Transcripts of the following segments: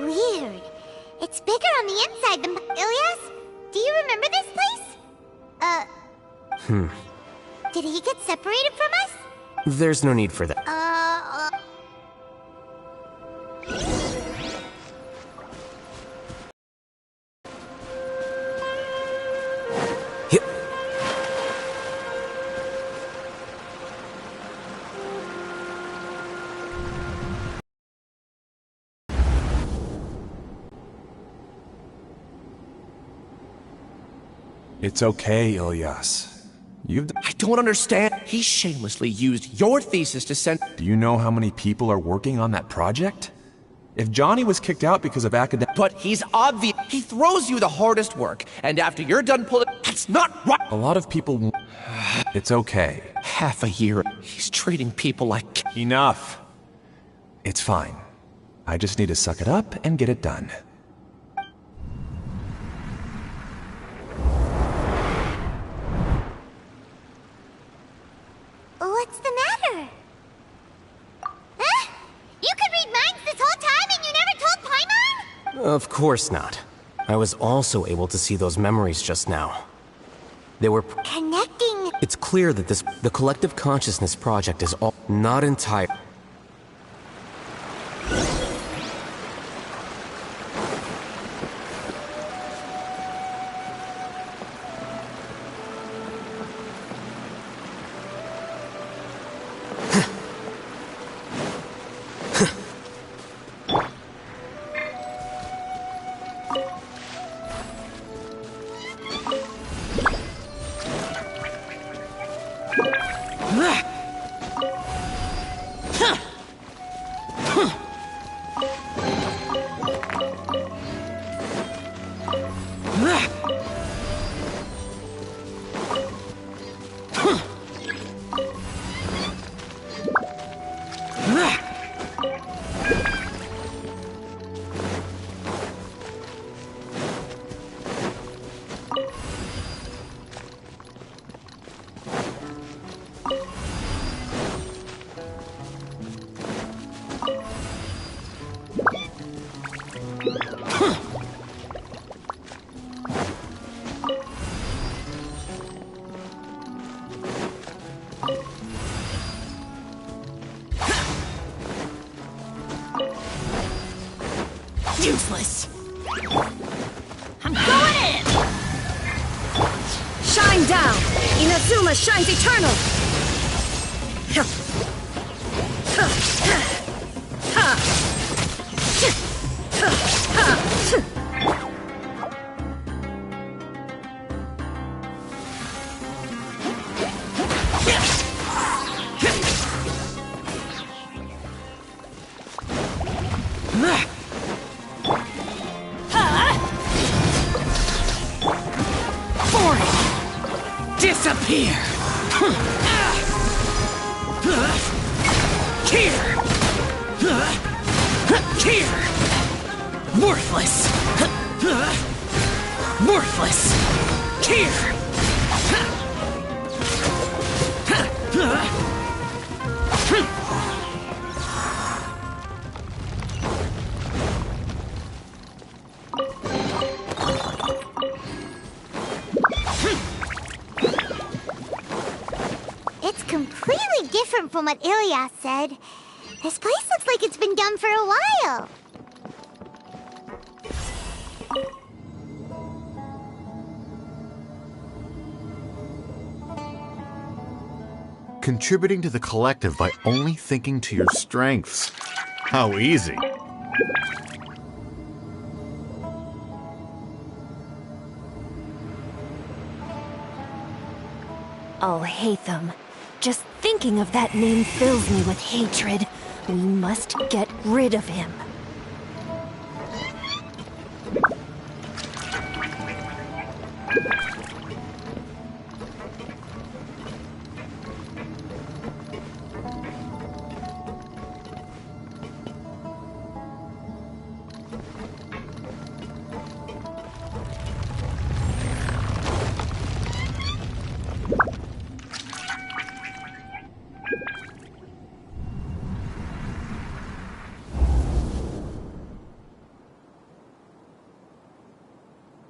Weird. It's bigger on the inside than Ilias. Do you remember this place? Did he get separated from us? There's no need for that. It's okay, Ilias. I don't understand. He shamelessly used your thesis to send... Do you know how many people are working on that project? If Johnny was kicked out because of academic... But he's obvious. He throws you the hardest work, and after you're done pulling... That's not right! A lot of people... It's okay. Half a year. He's treating people like... Enough. It's fine. I just need to suck it up and get it done. What's the matter? Huh? You could read minds this whole time and you never told Paimon? Of course not. I was also able to see those memories just now. They were... Connecting... It's clear that the Collective Consciousness Project is all... not entire... Useless. I'm going in! Shine down! Inazuma shines eternal! Disappear! Here! Here! Worthless! Worthless! Here! It's completely different from what Ilias said. This place looks like it's been done for a while. Contributing to the collective by only thinking to your strengths. How easy. I'll hate them. Just thinking of that name fills me with hatred. We must get rid of him.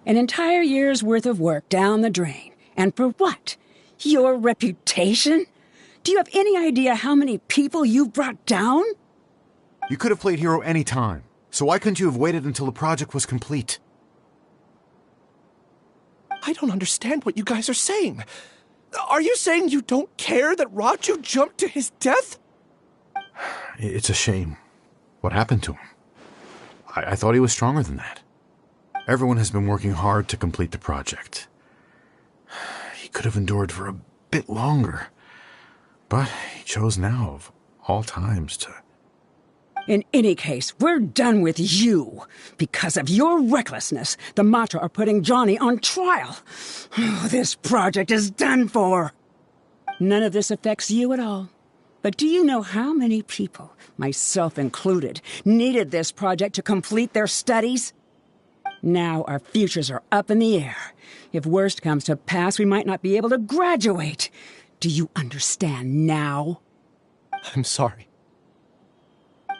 An entire year's worth of work down the drain. And for what? Your reputation? Do you have any idea how many people you brought down? You could have played hero any time, so why couldn't you have waited until the project was complete? I don't understand what you guys are saying. Are you saying you don't care that Raju jumped to his death? It's a shame. What happened to him? I thought he was stronger than that. Everyone has been working hard to complete the project. He could have endured for a bit longer. But he chose now, of all times, to... In any case, we're done with you. Because of your recklessness, the Matra are putting Johnny on trial. This project is done for. None of this affects you at all. But do you know how many people, myself included, needed this project to complete their studies? Now our futures are up in the air. If worst comes to pass, we might not be able to graduate. Do you understand now? I'm sorry.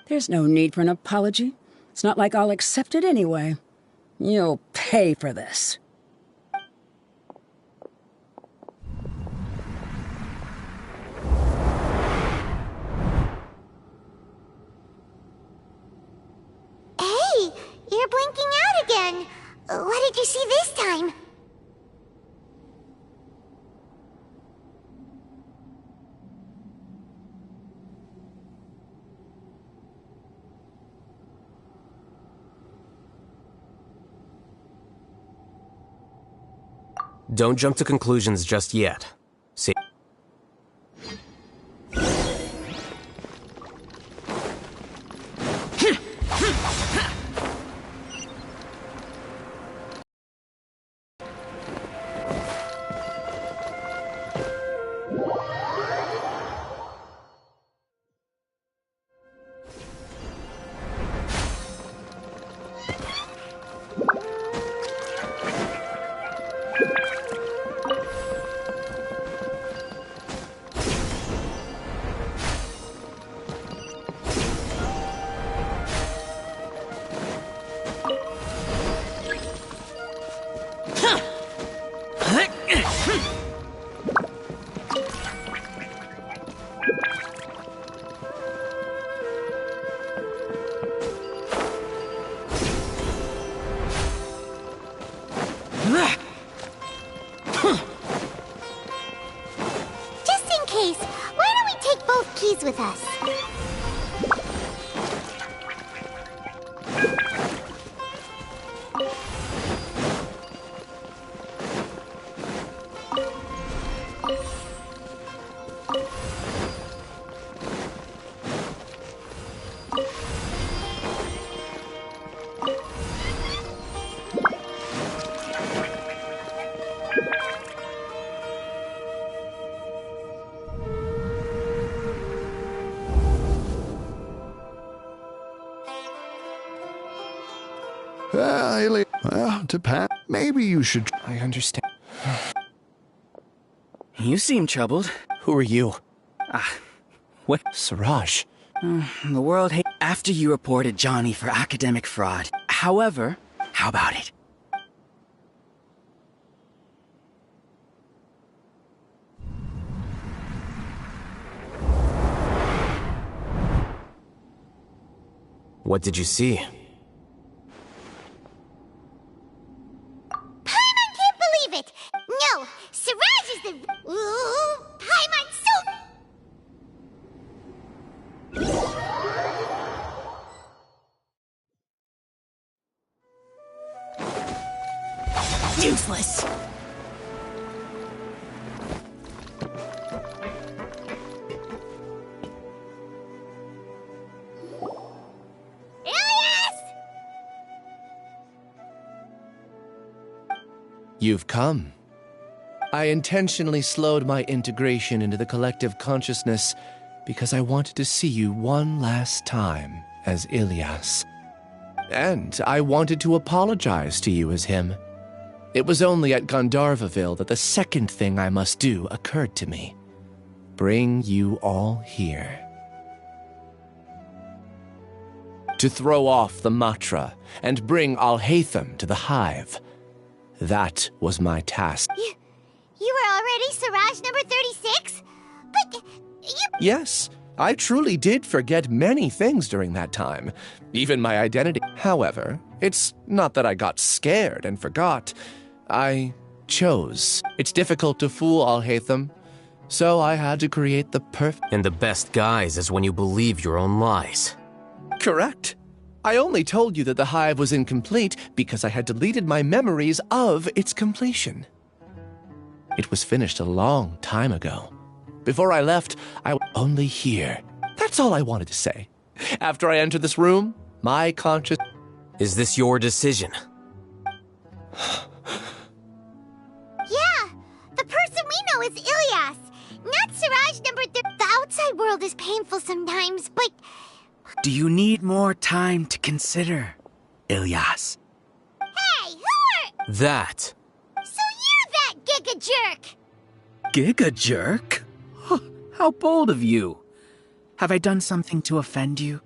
There's no need for an apology. It's not like I'll accept it anyway. You'll pay for this. Hey, you're blinking out again. What did you see this time? Don't jump to conclusions just yet. See. Just in case, why don't we take both keys with us? Well, to Pat, maybe you should... I understand. You seem troubled. Who are you? What? Siraj. The world after you reported Johnny for academic fraud. However, how about it? What did you see? Paimon can't believe it! No, Siraj is the... Ooh, Paimon's so... Useless! Ilias! You've come. I intentionally slowed my integration into the collective consciousness because I wanted to see you one last time as Ilias. And I wanted to apologize to you as him. It was only at Gandharvaville that the second thing I must do occurred to me. Bring you all here. To throw off the Matra and bring Alhaitham to the Hive. That was my task. You were already Siraj number 36? But you... Yes, I truly did forget many things during that time, even my identity. However, it's not that I got scared and forgot. I chose. It's difficult to fool Alhaitham, so I had to create the perfect... And the best guise is when you believe your own lies. Correct. I only told you that the hive was incomplete because I had deleted my memories of its completion. It was finished a long time ago. Before I left, I was only here. That's all I wanted to say. After I entered this room, my conscious... Is this your decision? Yeah, the person we know is Ilyas, not Siraj number 30. The outside world is painful sometimes, but... Do you need more time to consider, Ilyas? Hey, who are... That. So you're that giga jerk! Giga jerk? How bold of you. Have I done something to offend you?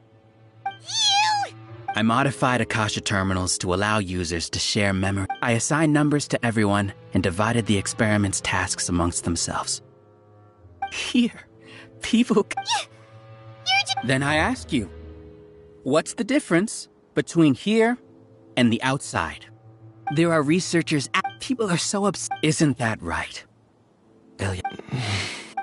You! I modified Akasha terminals to allow users to share memory. I assigned numbers to everyone and divided the experiment's tasks amongst themselves. Here, people... You're just... Then I ask you, what's the difference between here and the outside? There are researchers... People are so upset. Isn't that right, Ilya?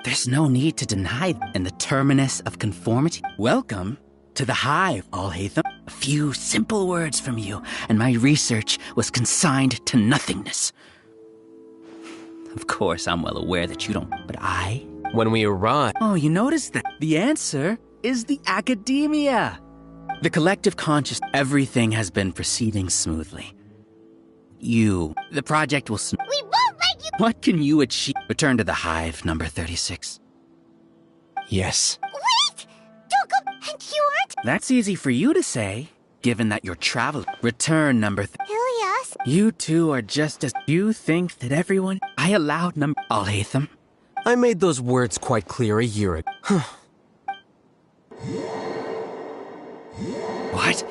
There's no need to deny in the terminus of conformity. Welcome to the hive, Alhaitham. A few simple words from you, and my research was consigned to nothingness. Of course, I'm well aware that you don't, but I... When we arrive... Oh, you noticed that? The answer is the academia. The collective conscious... Everything has been proceeding smoothly. The project will... We won't let you... What can you achieve? Return to the hive, number 36. Yes. Wait! Don't go... And you aren't... That's easy for you to say, given that you're traveling. Return, number... Ilyas? You two are just as... You think that everyone... I allowed number... Alhaitham? I made those words quite clear a year ago. What?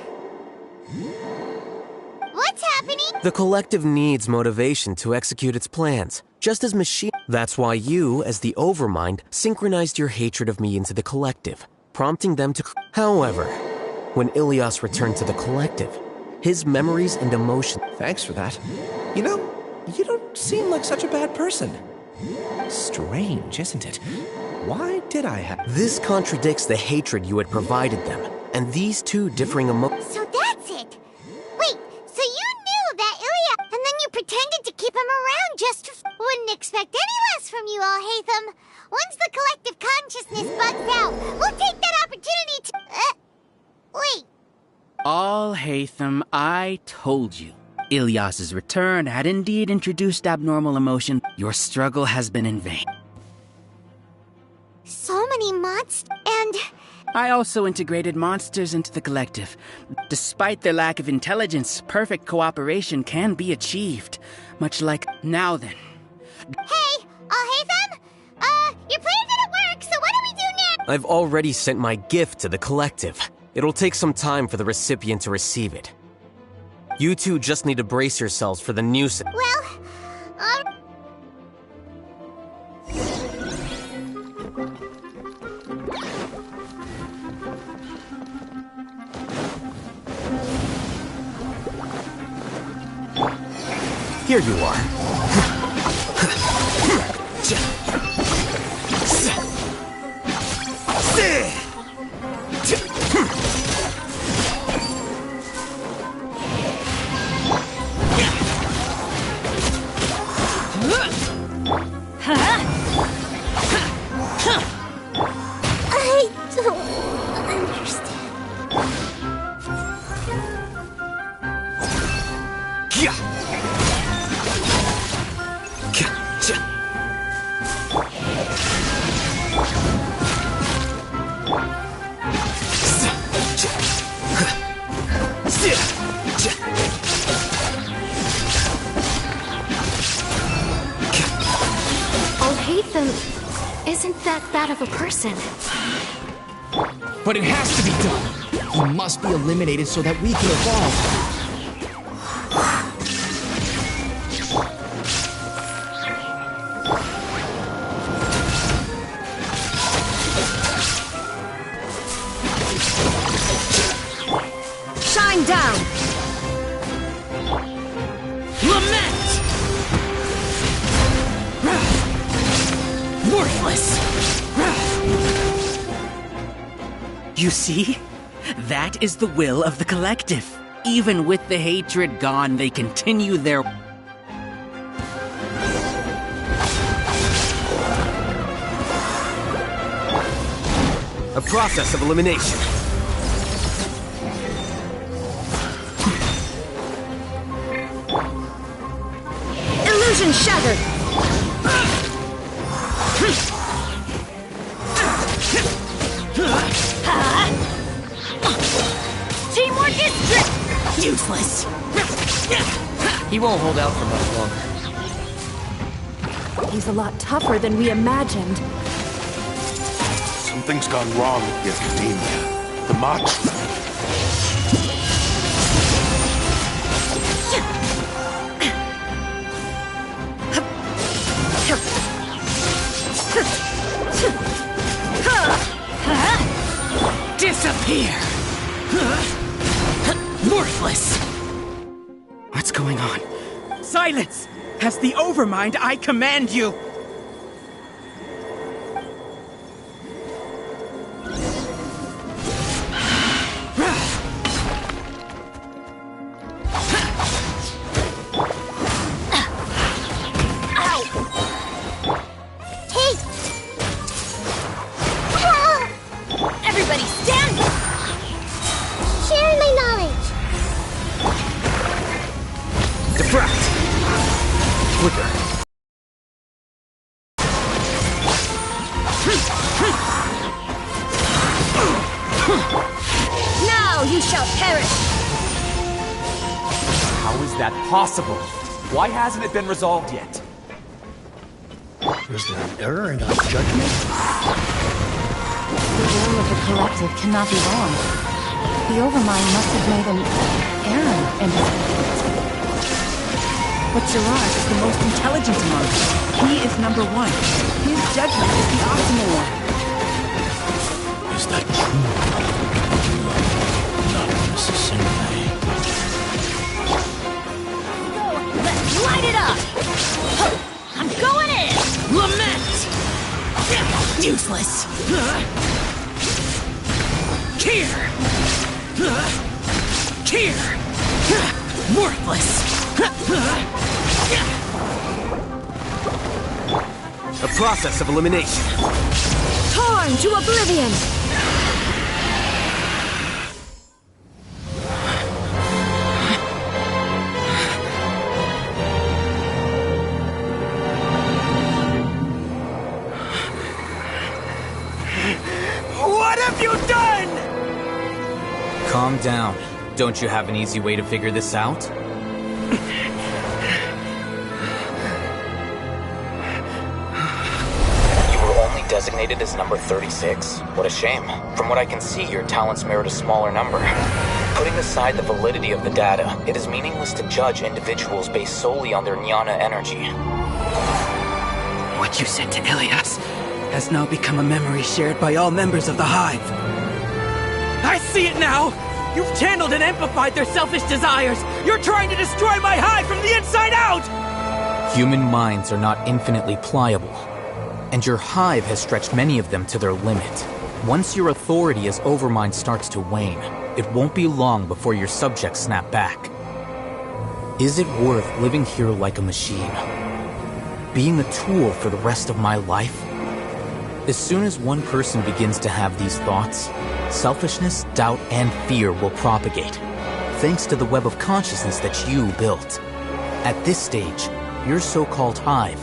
What's happening? The collective needs motivation to execute its plans, just as machine... That's why you, as the Overmind, synchronized your hatred of me into the collective, prompting them to... However, when Ilyas returned to the collective, his memories and emotions... Thanks for that. You know, you don't seem like such a bad person. Strange, isn't it? Why did I have... This contradicts the hatred you had provided them, and these two differing So that's it! Wait, so you knew that Ilyas... And then you pretended to keep him around just to... Wouldn't expect any less from you, Alhaitham. Once the collective consciousness bugs out, we'll take that opportunity to... Wait. Alhaitham, I told you. Ilyas's return had indeed introduced abnormal emotion. Your struggle has been in vain. So many monsters, and... I also integrated monsters into the collective. Despite their lack of intelligence, perfect cooperation can be achieved. Much like... Now then. Hey, Alhaitham? Your plan didn't work, so what do we do next? I've already sent my gift to the collective. It'll take some time for the recipient to receive it. You two just need to brace yourselves for the nuisance. Well, Here you are. I don't understand. Alhaitham isn't that bad of a person. But it has to be done. He must be eliminated so that we can evolve. Going down! Lament! Worthless! You see? That is the will of the collective. Even with the hatred gone, they continue their... A process of elimination. Illusion shattered! Teamwork is useless! He won't hold out for much longer. He's a lot tougher than we imagined. Something's gone wrong with the Academia. The Matra. Disappear! Worthless! What's going on? Silence! As the Overmind, I command you! Now you shall perish! How is that possible? Why hasn't it been resolved yet? Is there an error in our judgment? The will of the collective cannot be wrong. The Overmind must have made an error in his judgment. But Gerard is the most intelligent among us. He is number one. His judgment is the optimal one. Is that true? Not necessarily. Let's light it up! I'm going in! Lament! Useless! Kier! Kier! Worthless! A process of elimination. Torn to oblivion! What have you done? Calm down. Don't you have an easy way to figure this out? Designated as number 36. What a shame. From what I can see, your talents merit a smaller number. Putting aside the validity of the data, it is meaningless to judge individuals based solely on their jnana energy. What you said to Ilias has now become a memory shared by all members of the Hive. I see it now! You've channeled and amplified their selfish desires! You're trying to destroy my Hive from the inside out! Human minds are not infinitely pliable. And your Hive has stretched many of them to their limit. Once your authority as Overmind starts to wane, it won't be long before your subjects snap back. Is it worth living here like a machine? Being a tool for the rest of my life? As soon as one person begins to have these thoughts, selfishness, doubt, and fear will propagate, thanks to the web of consciousness that you built. At this stage, your so-called Hive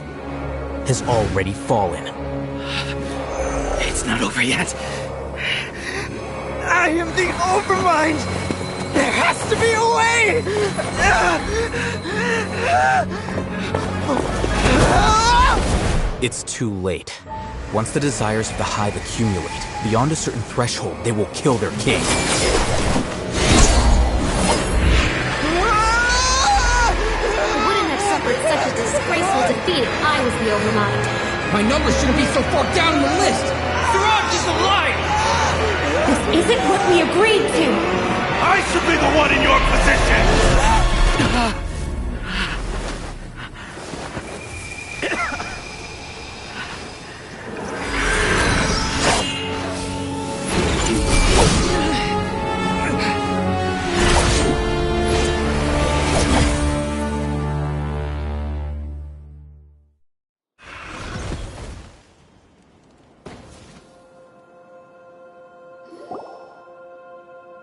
has already fallen. It's not over yet. I am the Overmind! There has to be a way! It's too late. Once the desires of the Hive accumulate, beyond a certain threshold, they will kill their king. Such a disgraceful defeat if I was the Overmind. My numbers shouldn't be so far down in the list! Siraj is alive! This isn't what we agreed to! I should be the one in your position!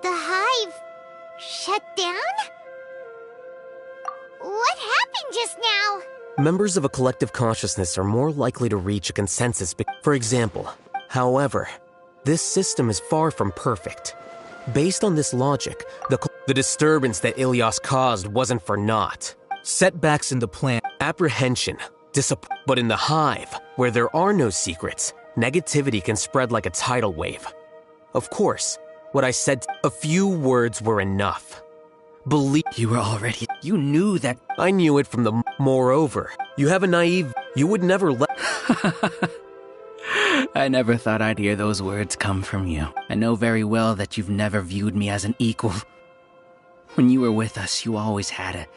The hive shut down? What happened just now? Members of a collective consciousness are more likely to reach a consensus. For example, however, this system is far from perfect. Based on this logic, the disturbance that Ilias caused wasn't for naught. Setbacks in the plan, Apprehension, disappointment. But in the hive, where there are no secrets, negativity can spread like a tidal wave. Of course, what I said, a few words were enough. Believe You were already... You knew that... I knew it from the... Moreover, you have a naive... You would never let... I never thought I'd hear those words come from you. I know very well that you've never viewed me as an equal. When you were with us, you always had a...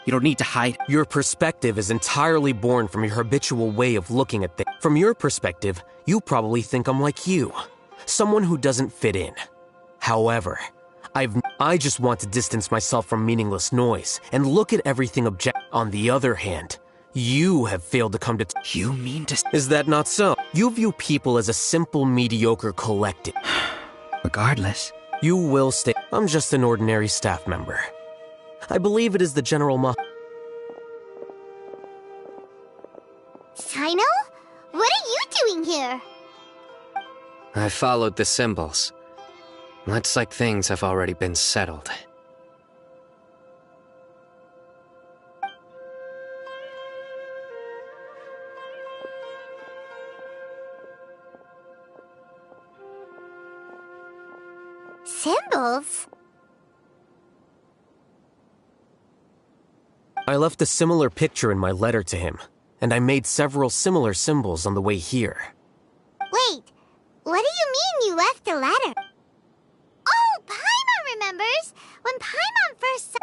You don't need to hide. Your perspective is entirely born from your habitual way of looking at things. From your perspective, you probably think I'm like you. Someone who doesn't fit in. However, I just want to distance myself from meaningless noise and look at everything object. On the other hand, you have failed to come to... You mean to... Is that not so? You view people as a simple, mediocre collective. Regardless. You will stay... I'm just an ordinary staff member. I believe it is the General Sino? What are you doing here? I followed the symbols. Looks like things have already been settled. Symbols? I left a similar picture in my letter to him, and I made several similar symbols on the way here. Wait, what do you mean you left a letter? Oh, Paimon remembers! When Paimon first saw...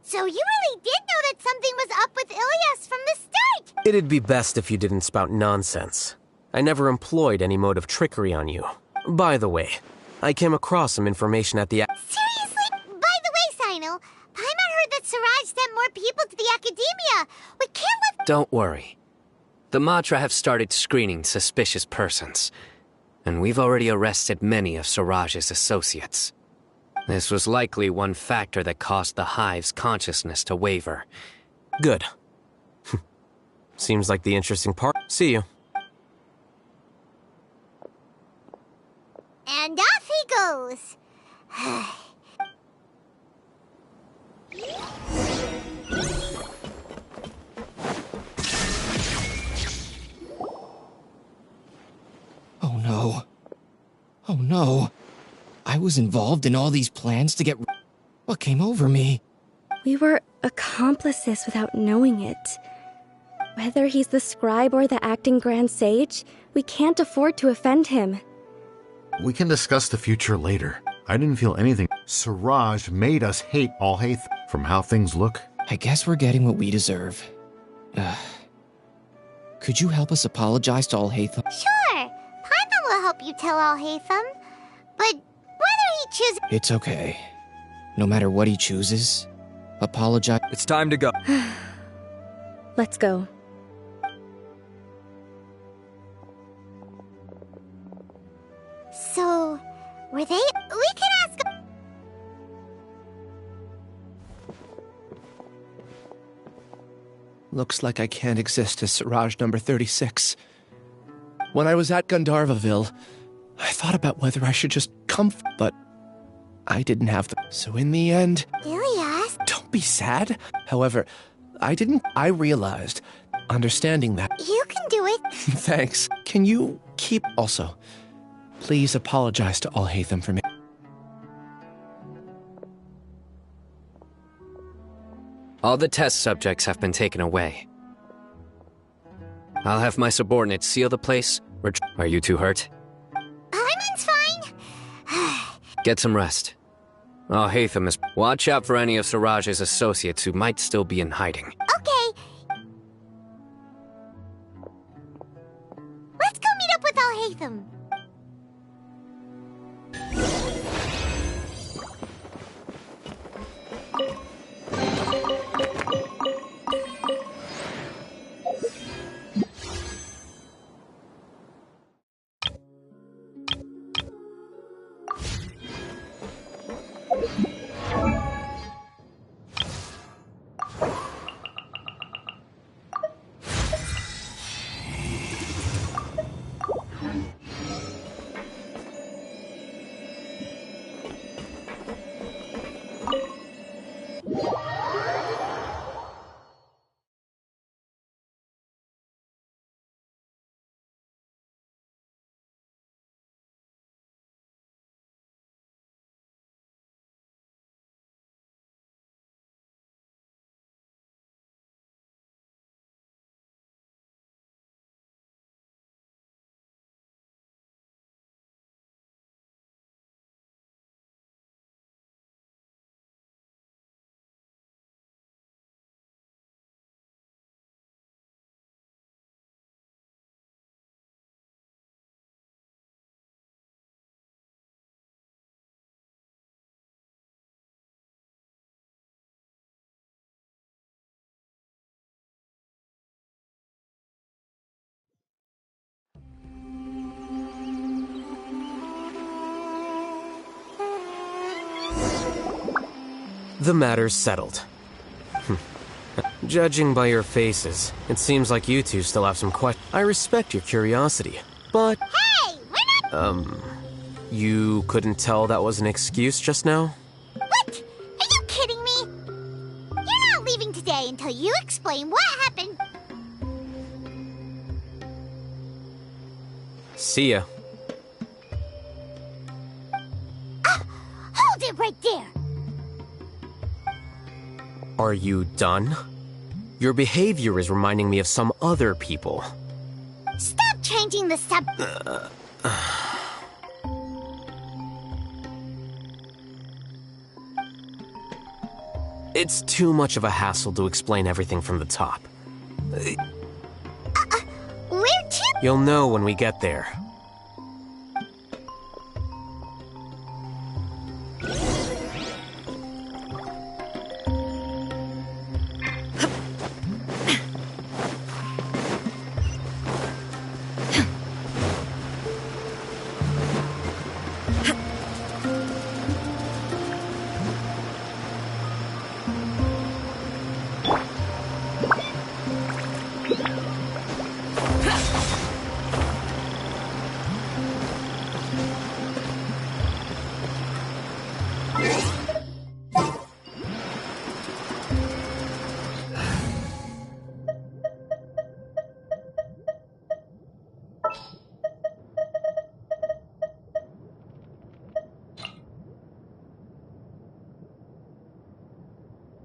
So you really did know that something was up with Ilias from the start! It'd be best if you didn't spout nonsense. I never employed any mode of trickery on you. By the way, I came across some information at the... Seriously? By the way, Sino, Paimon heard that Siraj sent more people to the Academia. We can't let... Don't worry. The Matra have started screening suspicious persons, and we've already arrested many of Siraj's associates. This was likely one factor that caused the Hive's consciousness to waver. Good. Seems like the interesting part. See you. And off he goes. Oh no. Oh no. I was involved in all these plans to get... What came over me? We were accomplices without knowing it. Whether he's the scribe or the acting Grand Sage, we can't afford to offend him. We can discuss the future later. I didn't feel anything. Siraj made us hate Alhaith. From how things look, I guess we're getting what we deserve. Could you help us apologize to Alhaith? Sure. Paimon will help you tell Alhaitham. But whether he chooses... It's okay. No matter what he chooses, apologize. It's time to go. Let's go. So, were they... We can ask... Looks like I can't exist as Siraj number 36. When I was at Gandharvaville, I thought about whether I should just come, but I didn't have the... So in the end... Ilias? Don't be sad. However, I realized, understanding that... You can do it. Thanks. Can you keep... Also, please apologize to Alhaitham for me. All the test subjects have been taken away. I'll have my subordinates seal the place. Are you too hurt? Paimon's fine. Get some rest. Oh, Hatham is... Watch out for any of Siraj's associates who might still be in hiding. Okay. Let's go meet up with Al-Hatham. The matter's settled. Judging by your faces, it seems like you two still have some questions. I respect your curiosity, but... Hey, we're not... You couldn't tell that was an excuse just now? What? Are you kidding me? You're not leaving today until you explain what happened. See ya. Hold it right there. Are you done? Your behavior is reminding me of some other people. Stop changing the subject. It's too much of a hassle to explain everything from the top. Where to? You'll know when we get there.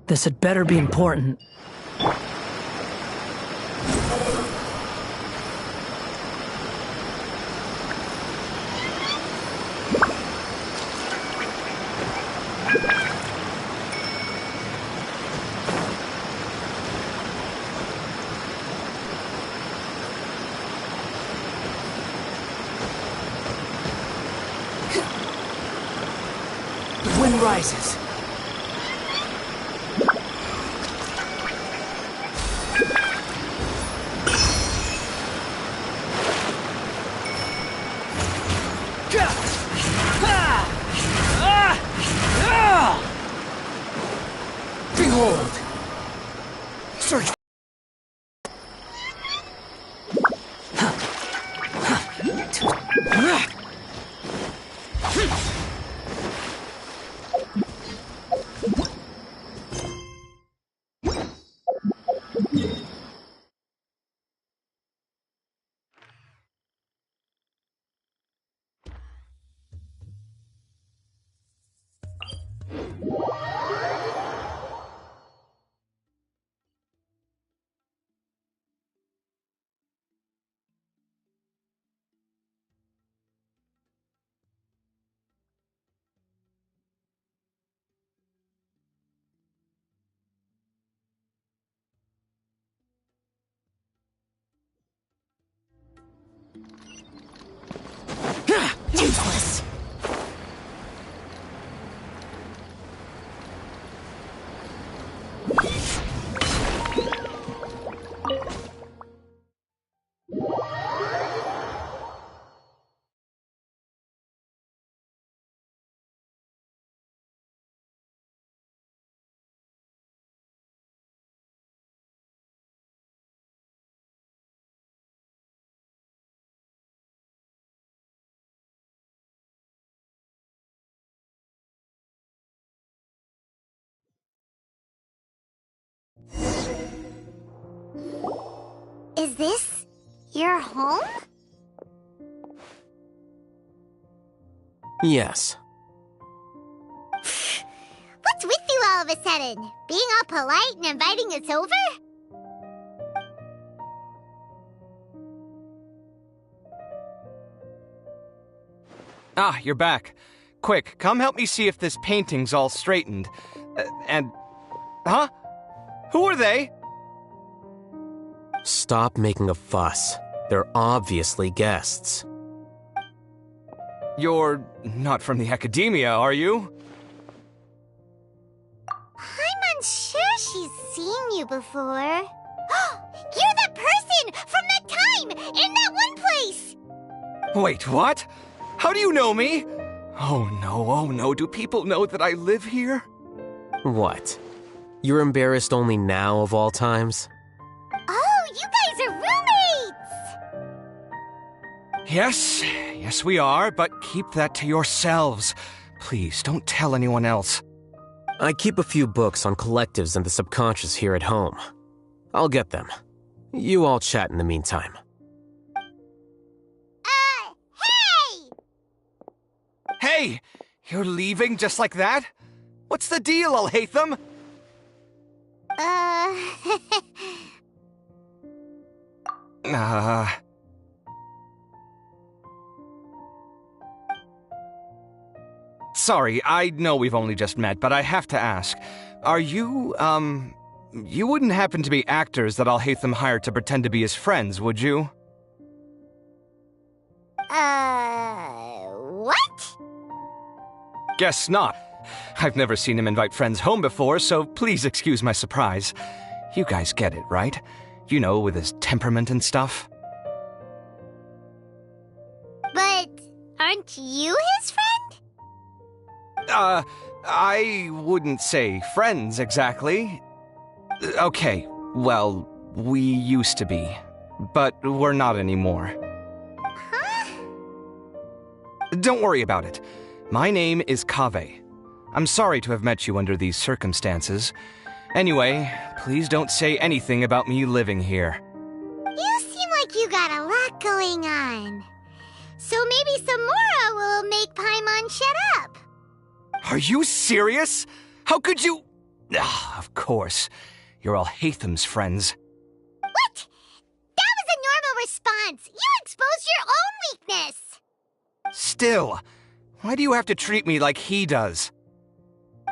This had better be important. The wind rises. Behold! Search. Is this your home? Yes. What's with you all of a sudden? Being all polite and inviting us over? Ah, you're back. Quick, come help me see if this painting's all straightened. Huh? Who are they? Stop making a fuss. They're obviously guests. You're not from the Academia, are you? I'm unsure she's seen you before. You're that person from that time in that one place! Wait, what? How do you know me? Oh no, do people know that I live here? What? You're embarrassed only now of all times? Oh, you guys are roommates! Yes, we are, but keep that to yourselves. Please, don't tell anyone else. I keep a few books on collectives and the subconscious here at home. I'll get them. You all chat in the meantime. Hey! You're leaving just like that? What's the deal, Alhaitham? Sorry, I know we've only just met, but I have to ask. Are you, you wouldn't happen to be actors that Alhaitham hired to pretend to be his friends, would you? What? Guess not. I've never seen him invite friends home before, so please excuse my surprise. You guys get it, right? You know, with his temperament and stuff. But aren't you his friend? I wouldn't say friends exactly. Okay, well, we used to be, but we're not anymore. Huh? Don't worry about it. My name is Kaveh. I'm sorry to have met you under these circumstances. Anyway, please don't say anything about me living here. You seem like you got a lot going on. So maybe Samora will make Paimon shut up. Are you serious? How could you... Of course. You're Alhaitham's friends. What? That was a normal response. You exposed your own weakness. Still, why do you have to treat me like he does?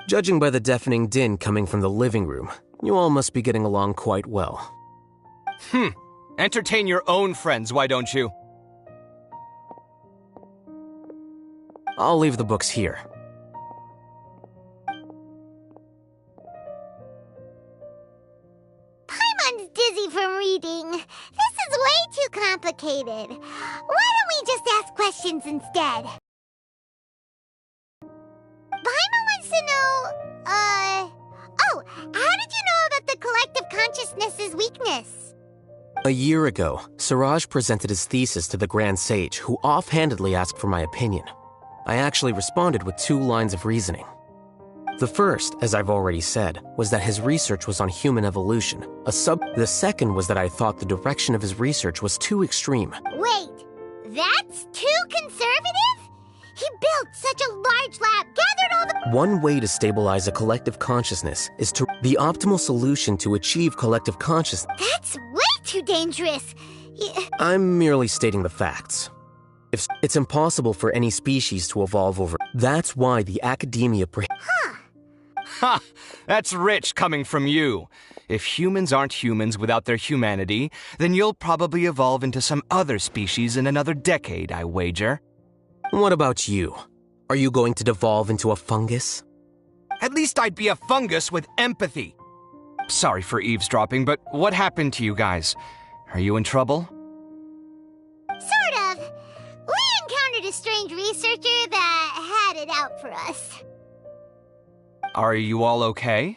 Judging by the deafening din coming from the living room, you all must be getting along quite well. Entertain your own friends, why don't you? I'll leave the books here. Paimon's dizzy from reading. This is way too complicated. Why don't we just ask questions instead? Paimon wants to know, how did you know about the collective consciousness's weakness? A year ago, Siraj presented his thesis to the Grand Sage, who offhandedly asked for my opinion. I actually responded with 2 lines of reasoning. The first, as I've already said, was that his research was on human evolution. The second was that I thought the direction of his research was too extreme. Wait, that's too conservative? He built such a large lab, gathered all the... One way to stabilize a collective consciousness is to... The optimal solution to achieve collective consciousness... That's way too dangerous. I'm merely stating the facts. It's impossible for any species to evolve over... That's why the Academia... Ha! That's rich coming from you. If humans aren't humans without their humanity, then you'll probably evolve into some other species in another decade, I wager. What about you? Are you going to devolve into a fungus? At least I'd be a fungus with empathy. Sorry for eavesdropping, but what happened to you guys? Are you in trouble? Sort of. We encountered a strange researcher that had it out for us. Are you all okay?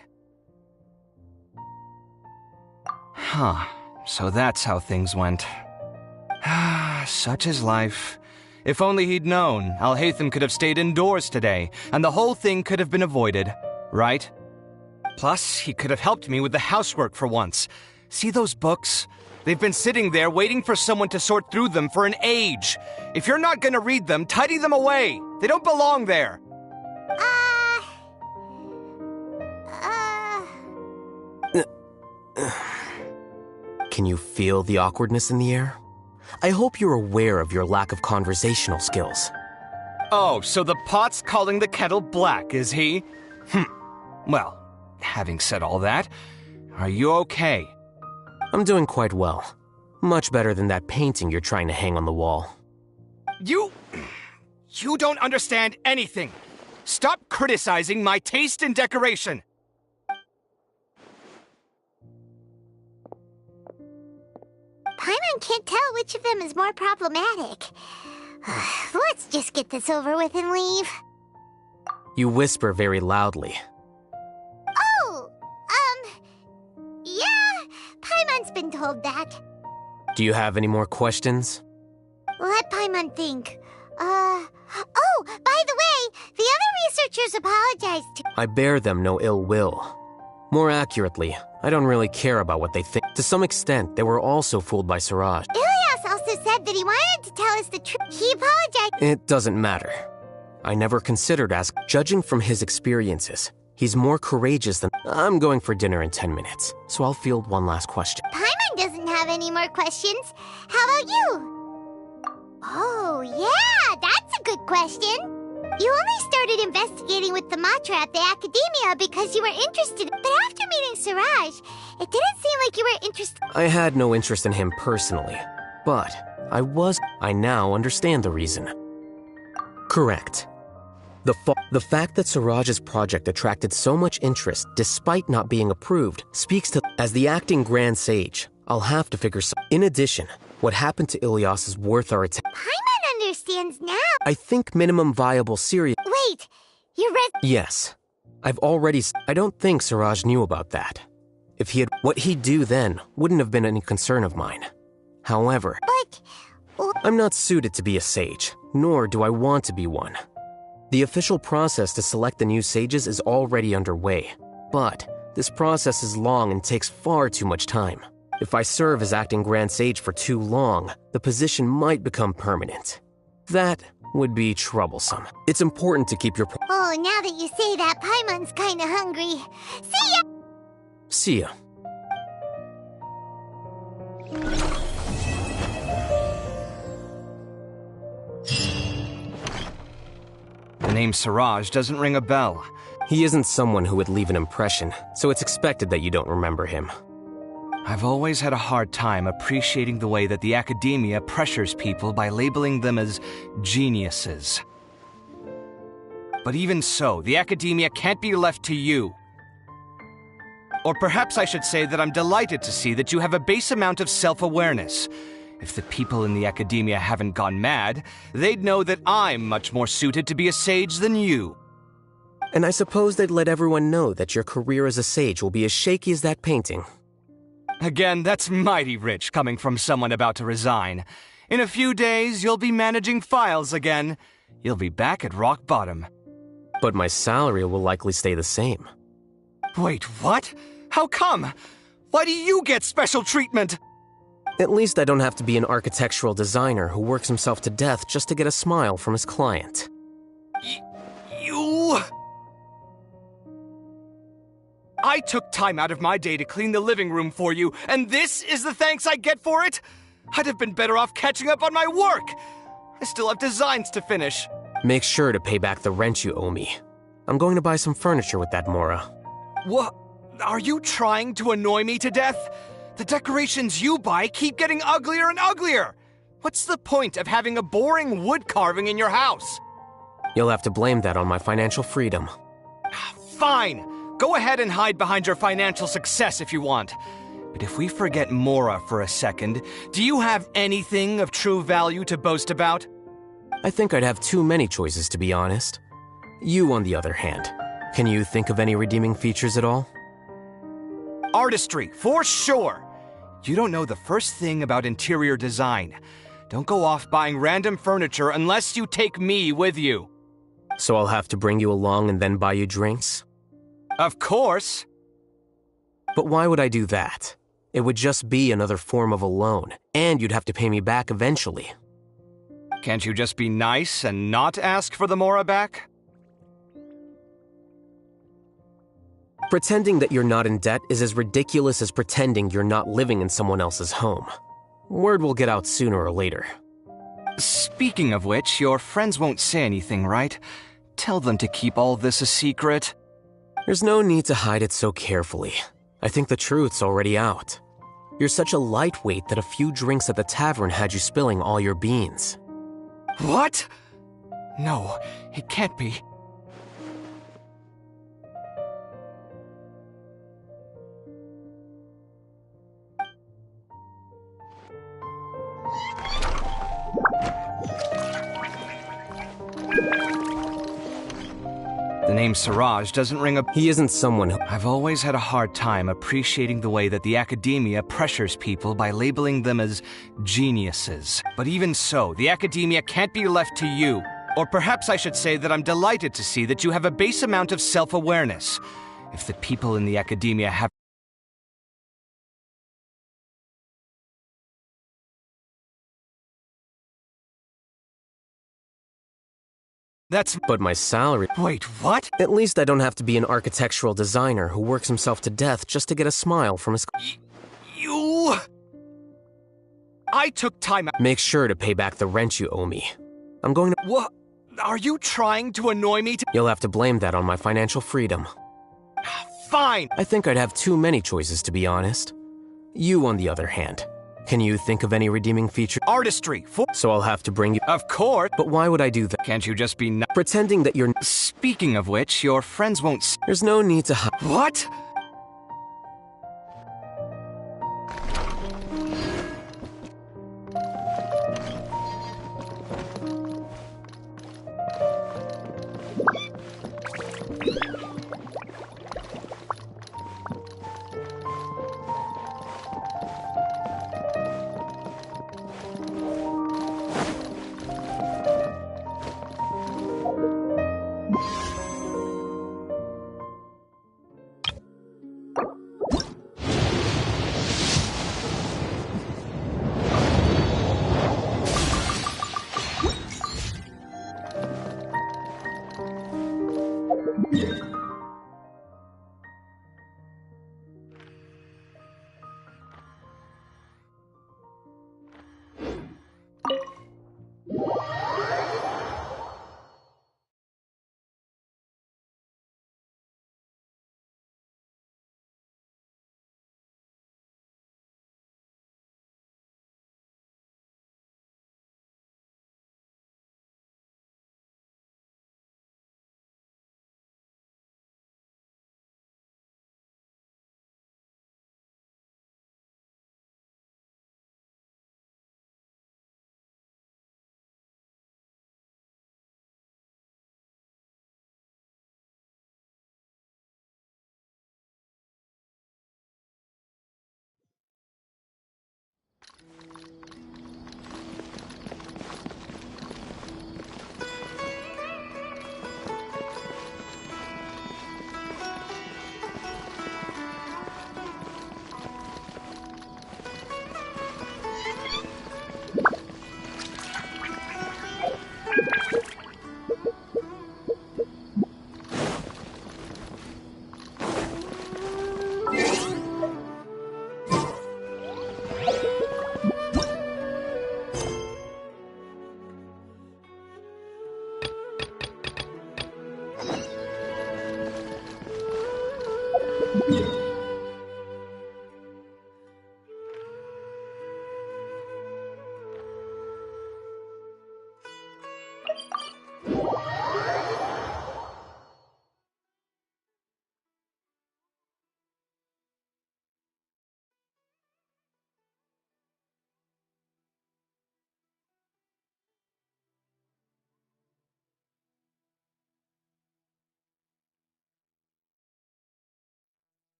Huh. So that's how things went. Such is life. If only he'd known, Alhaitham could have stayed indoors today, and the whole thing could have been avoided, right? Plus, he could have helped me with the housework for once. See those books? They've been sitting there waiting for someone to sort through them for an age. If you're not gonna read them, tidy them away. They don't belong there. Can you feel the awkwardness in the air? I hope you're aware of your lack of conversational skills. Oh, so the pot's calling the kettle black, is he? Well, having said all that, are you okay? I'm doing quite well. Much better than that painting you're trying to hang on the wall. You don't understand anything. Stop criticizing my taste in decoration. Paimon can't tell which of them is more problematic. Let's just get this over with and leave. You whisper very loudly. Oh, yeah, Paimon's been told that. Do you have any more questions? Let Paimon think. Oh, by the way, the other researchers apologized to— I bear them no ill will. More accurately, I don't really care about what they think. To some extent, they were also fooled by Siraj. Ilias also said that he wanted to tell us the truth. He apologized. It doesn't matter. I never considered asking. Judging from his experiences, he's more courageous than— I'm going for dinner in 10 minutes, so I'll field one last question. Paimon doesn't have any more questions. How about you? Oh, yeah, that's a good question. You only started investigating with the Matra at the Academia because you were interested, but after meeting Siraj, it didn't seem like you were interested. I had no interest in him personally, but I now understand the reason. Correct. The fact that Siraj's project attracted so much interest despite not being approved speaks to— As the acting Grand Sage, I'll have to figure some— In addition, what happened to Ilias is worth our attention. Paimon understands now. I think minimum viable serious— Wait, you read— Yes. I don't think Siraj knew about that. If he had— What he'd do then wouldn't have been any concern of mine. However— But— I'm not suited to be a sage, nor do I want to be one. The official process to select the new sages is already underway, but this process is long and takes far too much time. If I serve as acting Grand Sage for too long, the position might become permanent. That would be troublesome. It's important to keep your— Oh, now that you say that, Paimon's kinda hungry. See ya! See ya. The name Siraj doesn't ring a bell. He isn't someone who would leave an impression, so it's expected that you don't remember him. I've always had a hard time appreciating the way that the Academia pressures people by labeling them as geniuses. But even so, the Academia can't be left to you. Or perhaps I should say that I'm delighted to see that you have a base amount of self-awareness. If the people in the Academia haven't gone mad, they'd know that I'm much more suited to be a sage than you. And I suppose they'd let everyone know that your career as a sage will be as shaky as that painting. Again, that's mighty rich coming from someone about to resign. In a few days, you'll be managing files again. You'll be back at rock bottom. But my salary will likely stay the same. Wait, what? How come? Why do you get special treatment? At least I don't have to be an architectural designer who works himself to death just to get a smile from his client. You... I took time out of my day to clean the living room for you, and this is the thanks I get for it? I'd have been better off catching up on my work. I still have designs to finish. Make sure to pay back the rent you owe me. I'm going to buy some furniture with that, Mora. What? Are you trying to annoy me to death? The decorations you buy keep getting uglier and uglier. What's the point of having a boring wood carving in your house? You'll have to blame that on my financial freedom. Fine. Go ahead and hide behind your financial success if you want. But if we forget Mora for a second, do you have anything of true value to boast about? I think I'd have too many choices, to be honest. You, on the other hand, can you think of any redeeming features at all? Artistry, for sure. You don't know the first thing about interior design. Don't go off buying random furniture unless you take me with you. So I'll have to bring you along and then buy you drinks? Of course. But why would I do that? It would just be another form of a loan, and you'd have to pay me back eventually. Can't you just be nice and not ask for the Mora back? Pretending that you're not in debt is as ridiculous as pretending you're not living in someone else's home. Word will get out sooner or later. Speaking of which, your friends won't say anything, right? Tell them to keep all this a secret. There's no need to hide it so carefully. I think the truth's already out. You're such a lightweight that a few drinks at the tavern had you spilling all your beans. What? No, it can't be. The name Siraj doesn't ring a... He isn't someone who... I've always had a hard time appreciating the way that the academia pressures people by labeling them as geniuses. But even so, the academia can't be left to you. Or perhaps I should say that I'm delighted to see that you have a base amount of self-awareness. If the people in the academia have... But my salary... Wait, what? At least I don't have to be an architectural designer who works himself to death just to get a smile from his... You... I took time out... Make sure to pay back the rent you owe me. I'm going to... What? Are you trying to annoy me? You'll have to blame that on my financial freedom. Fine! I think I'd have too many choices, to be honest. You, on the other hand. Can you think of any redeeming feature? Artistry. So I'll have to bring you... Of course. But why would I do that? Can't you just be... Pretending that you're... Speaking of which, your friends won't... There's no need to... What?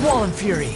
Squall and Fury.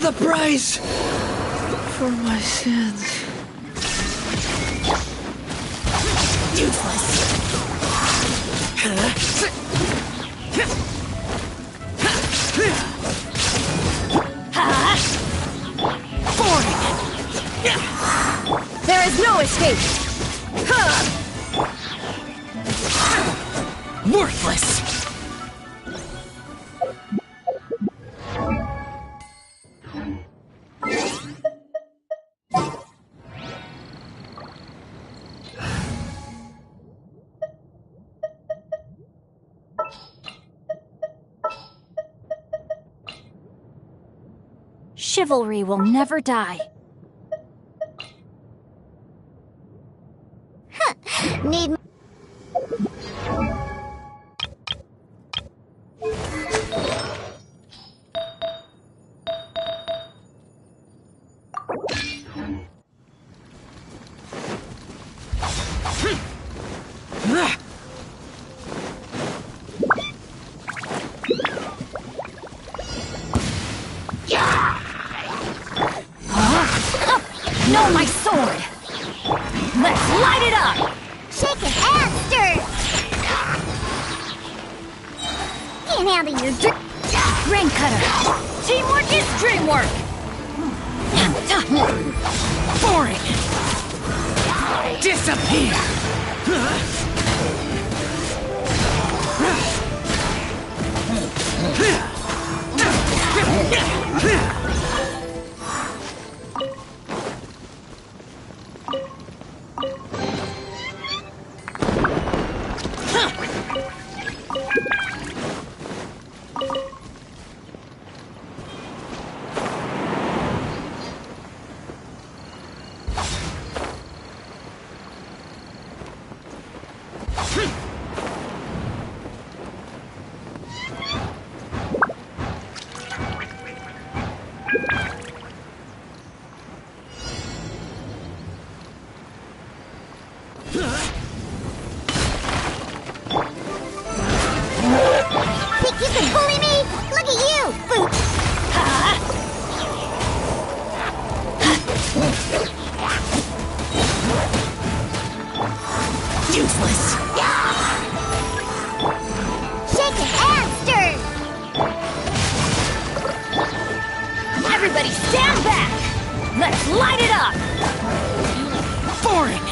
The price for my sins. Useless. There is no escape. Worthless. Chivalry will never die. Need... No, my sword! Let's light it up! Shake it and stir! Can't handle your Rain Cutter! Teamwork is dreamwork! Boring! Disappear! Think you can bully me? Look at you, Boots! Useless! Shake it and stir! Everybody stand back! Let's light it up! Boring!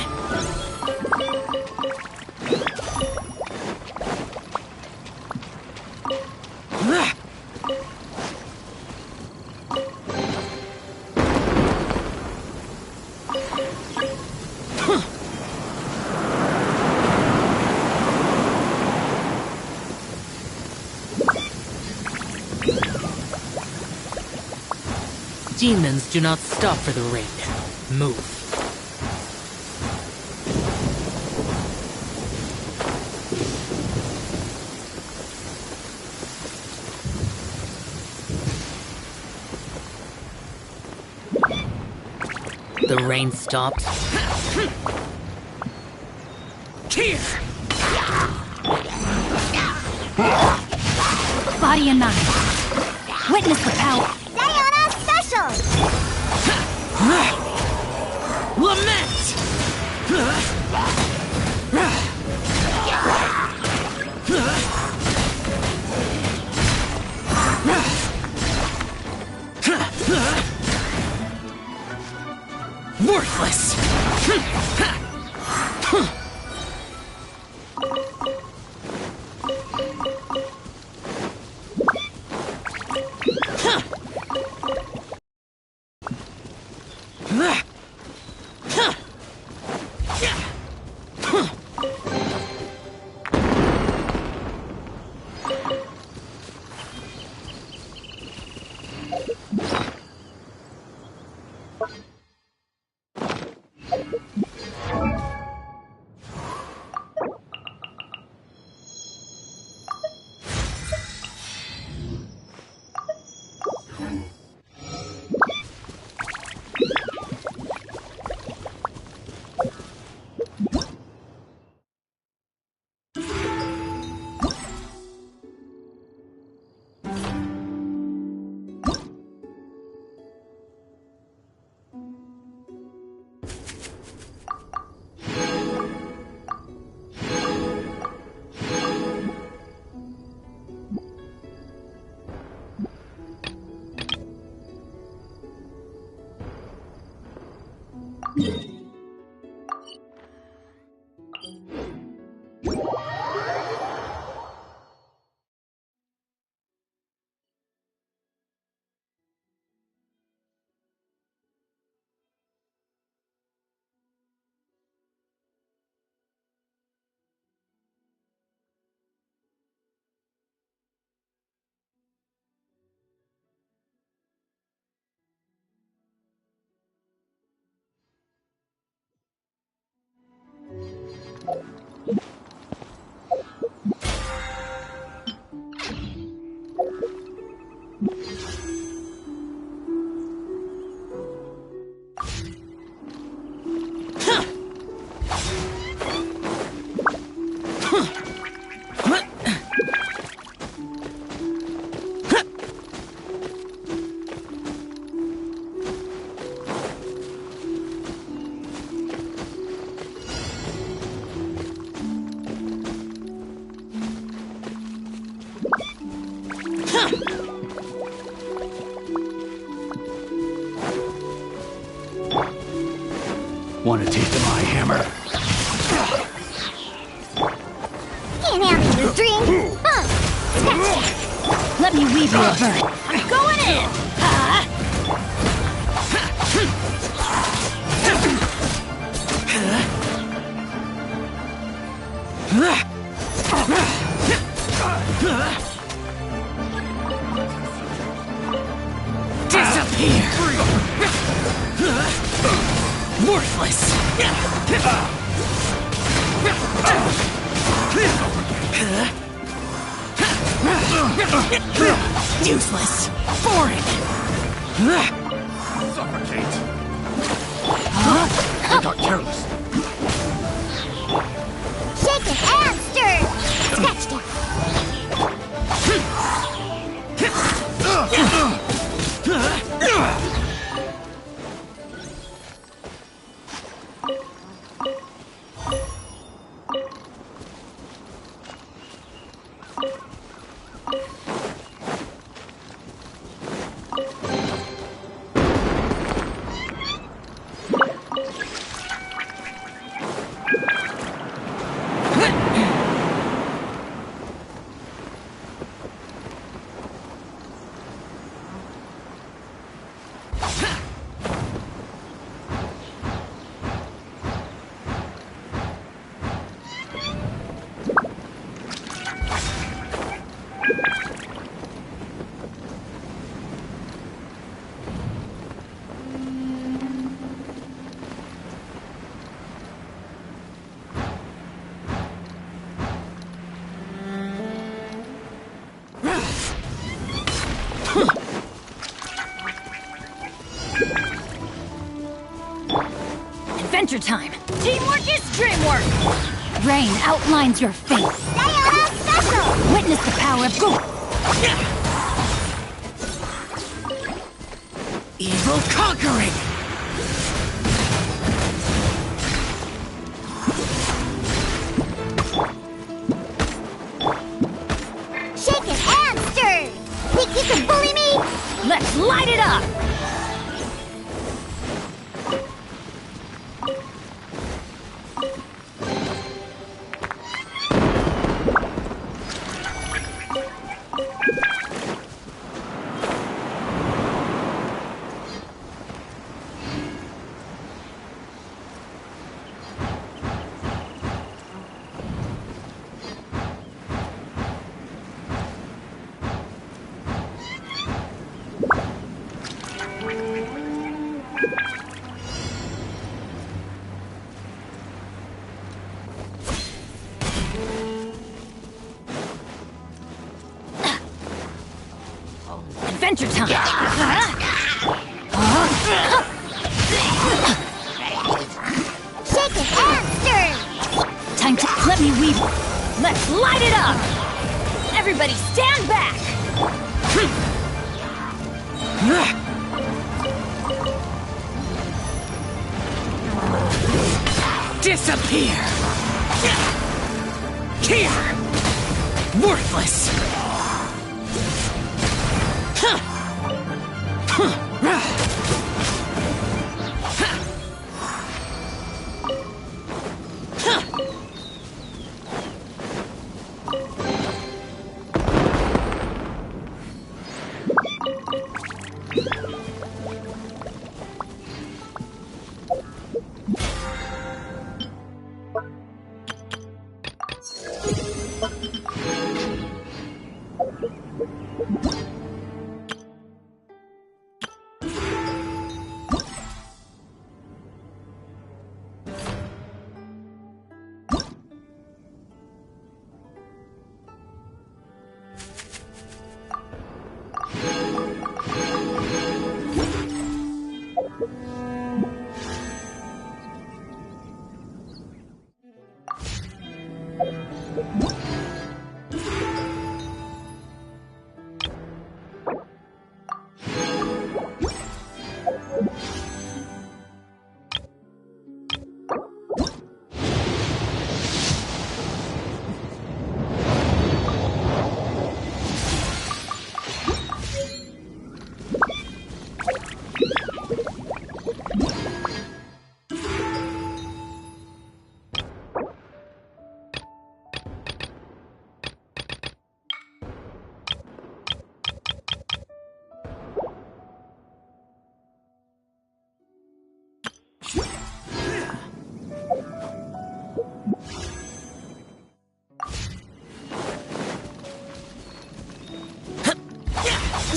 Demons do not stop for the raid. Move. The rain stopped. Here! Body and mind. Witness the power. Diana Special! Lament! Want a taste of my hammer? Can't have this drink. Huh. Gotcha. Let me weave you a bird. I'm going in! Disappear! Worthless! Useless! Boring! Suffocate! I got careless. Shake it and stir. Scratched it. Adventure time! Teamwork is dreamwork! Rain outlines your fate. Special! Witness the power of Go! Evil conquering! Shake it and stir. Think you can bully me? Let's light it up! Adventure time! Shake it and stir. Time to let me weave. Let's light it up! Everybody stand back! Disappear! Here! Worthless!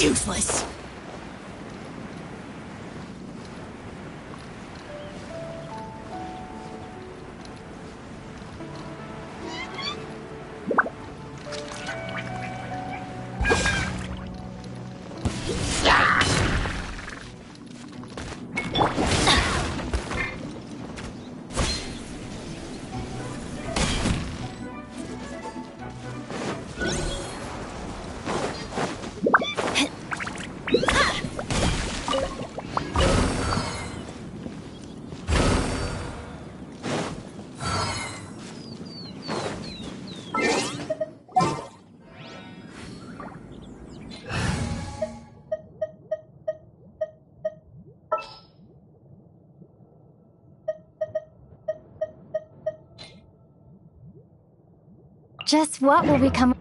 Useless! Just what will become...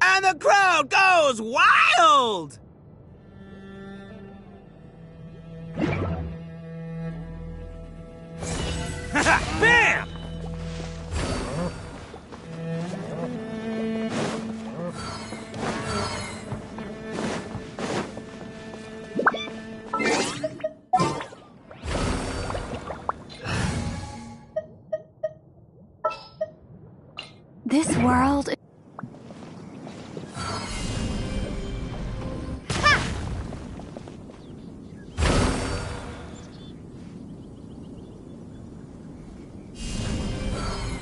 And the crowd goes wild! Bam! This world...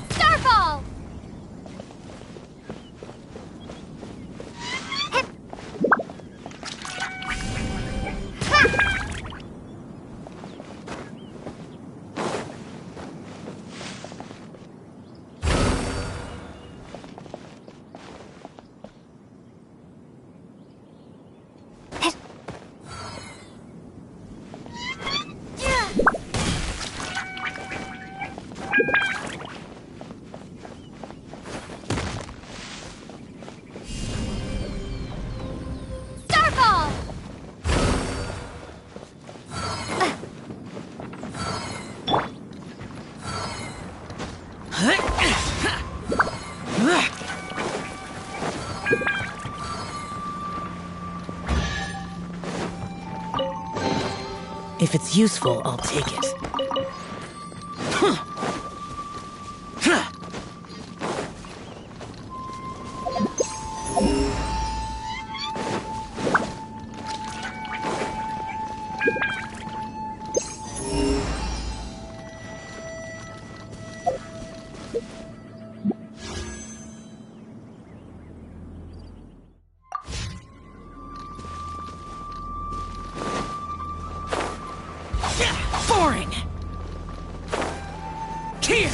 Starfall! Starfall! If it's useful, I'll take it. Boring! Here!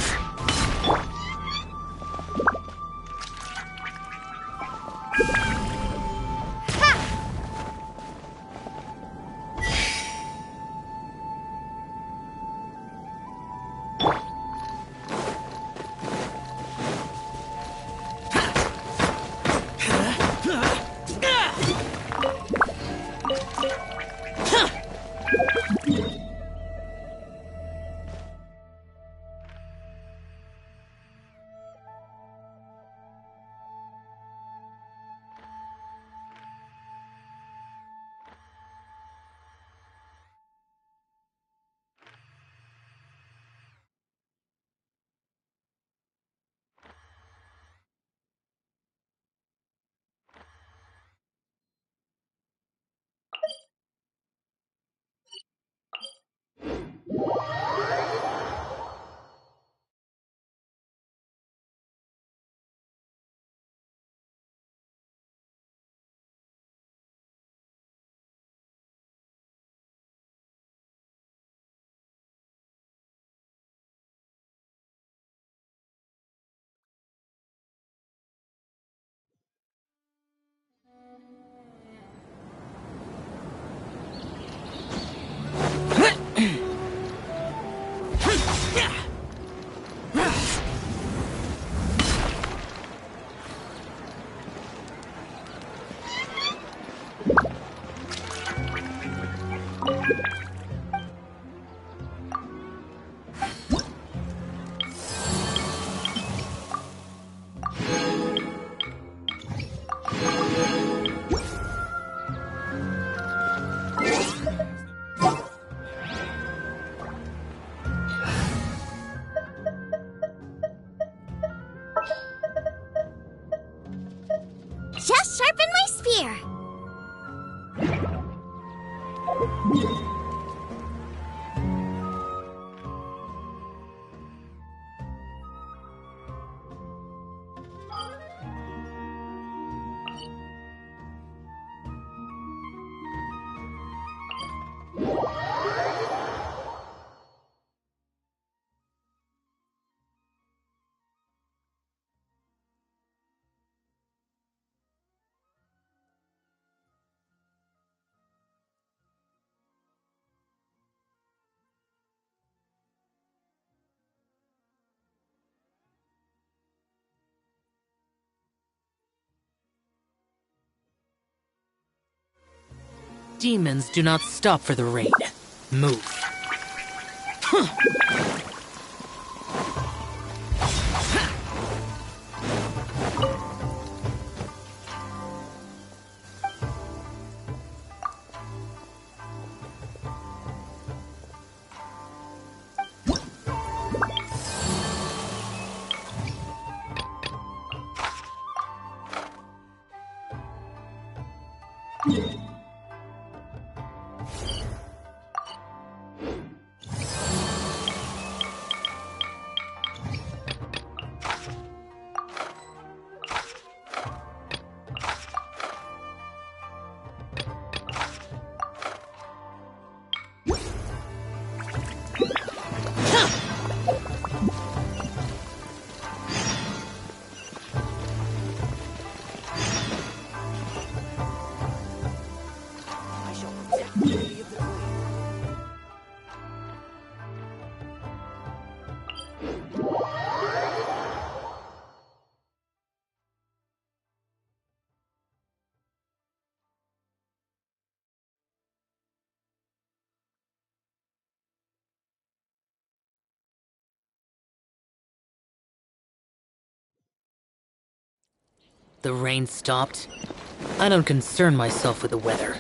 Just sharpen my spear. Demons do not stop for the raid. Move. The rain stopped. I don't concern myself with the weather.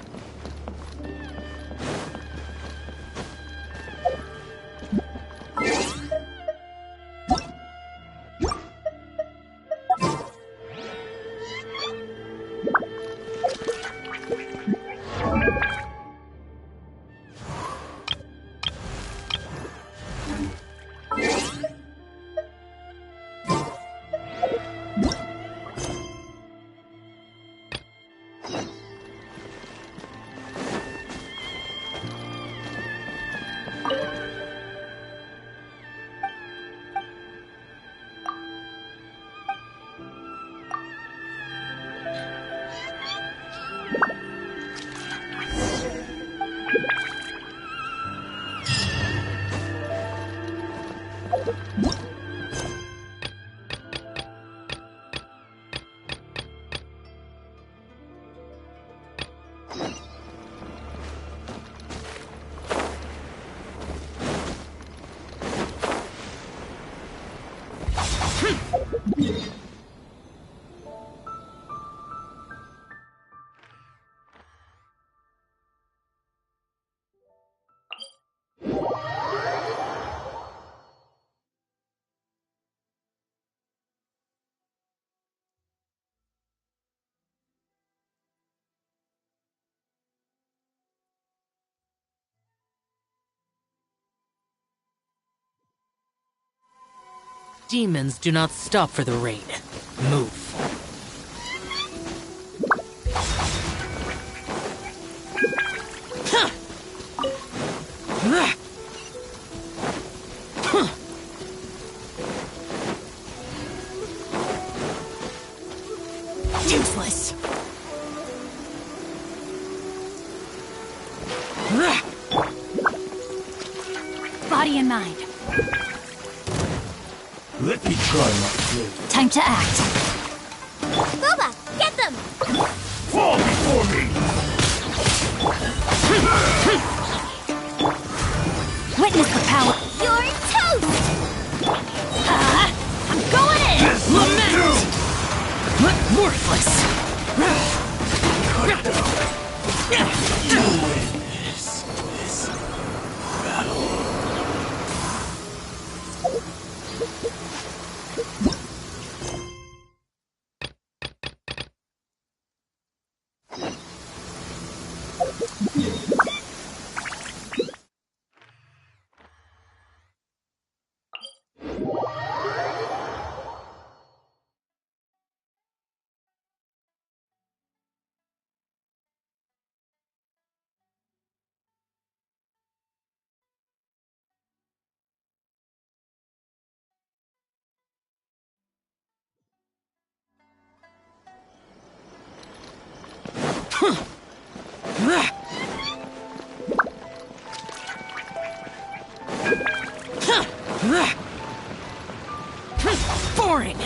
Demons do not stop for the raid. Move. Useless. Body and mind. Let me try my blade. Time to act. Boba, get them! Fall before me! Boring!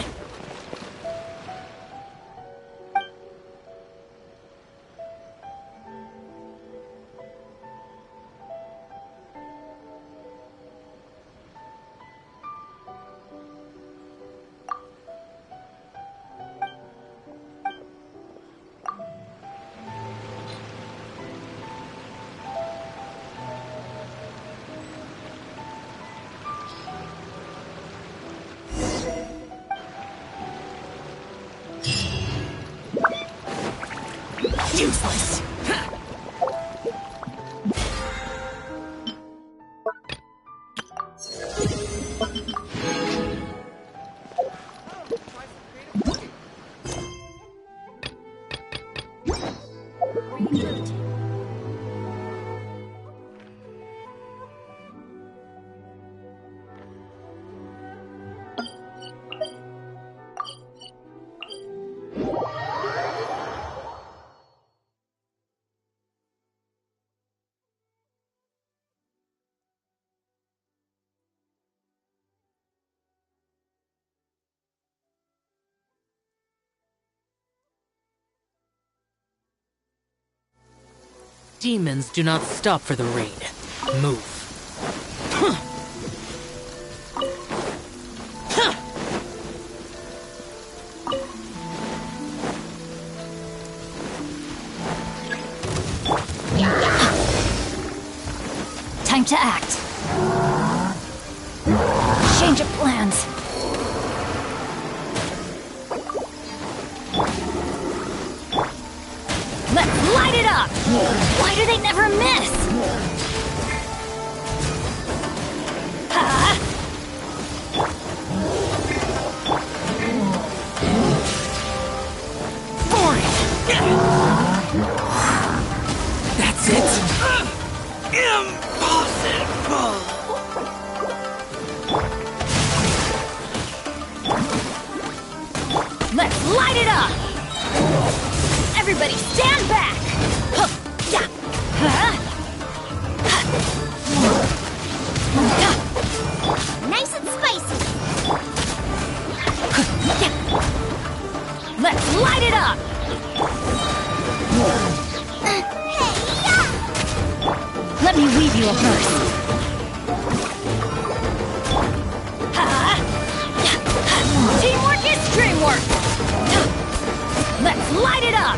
Useless! Demons do not stop for the raid. Move. Time to act. Change of plans. Let's light it up! Why do they never miss? Ha! Boring! That's it? Impossible! Let's light it up! Everybody stand back! Huh. Yeah. Huh. Nice and spicy. Let's light it up! Let me weave you a verse. Teamwork is dreamwork! Let's light it up!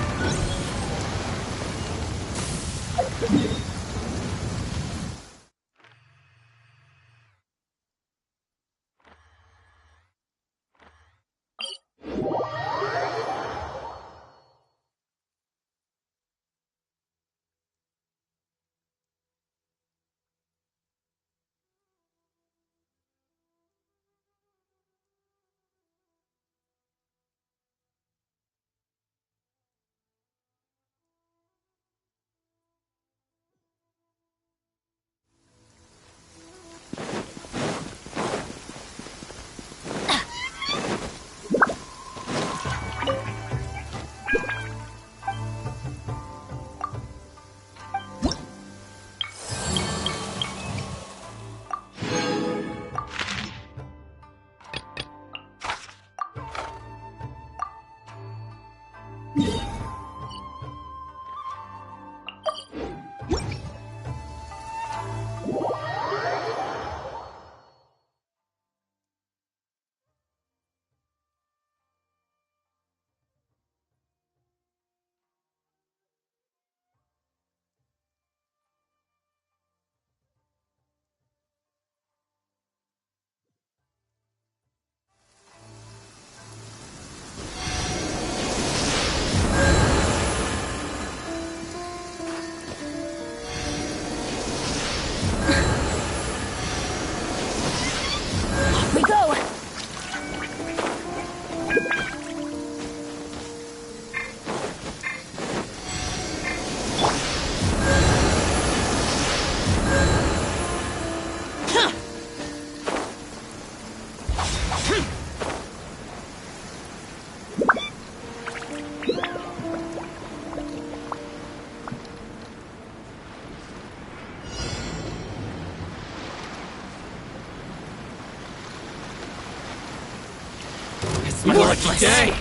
Worthless. Day.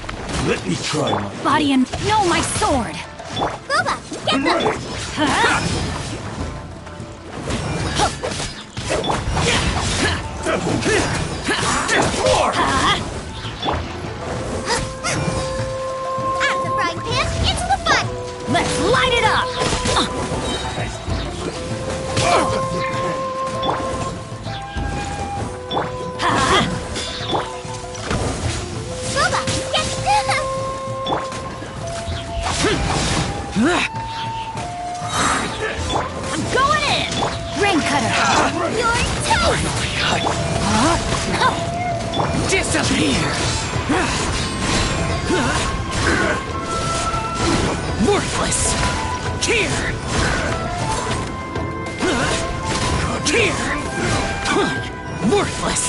Let me try my... Body and no, my sword. Boba, get I'm them! ready. Out of the frying pan, into the fun! Let's light it up. Boba, get them! I'm going in. Rain cutter. You're toast! Disappear! Worthless! Here! Here! Worthless!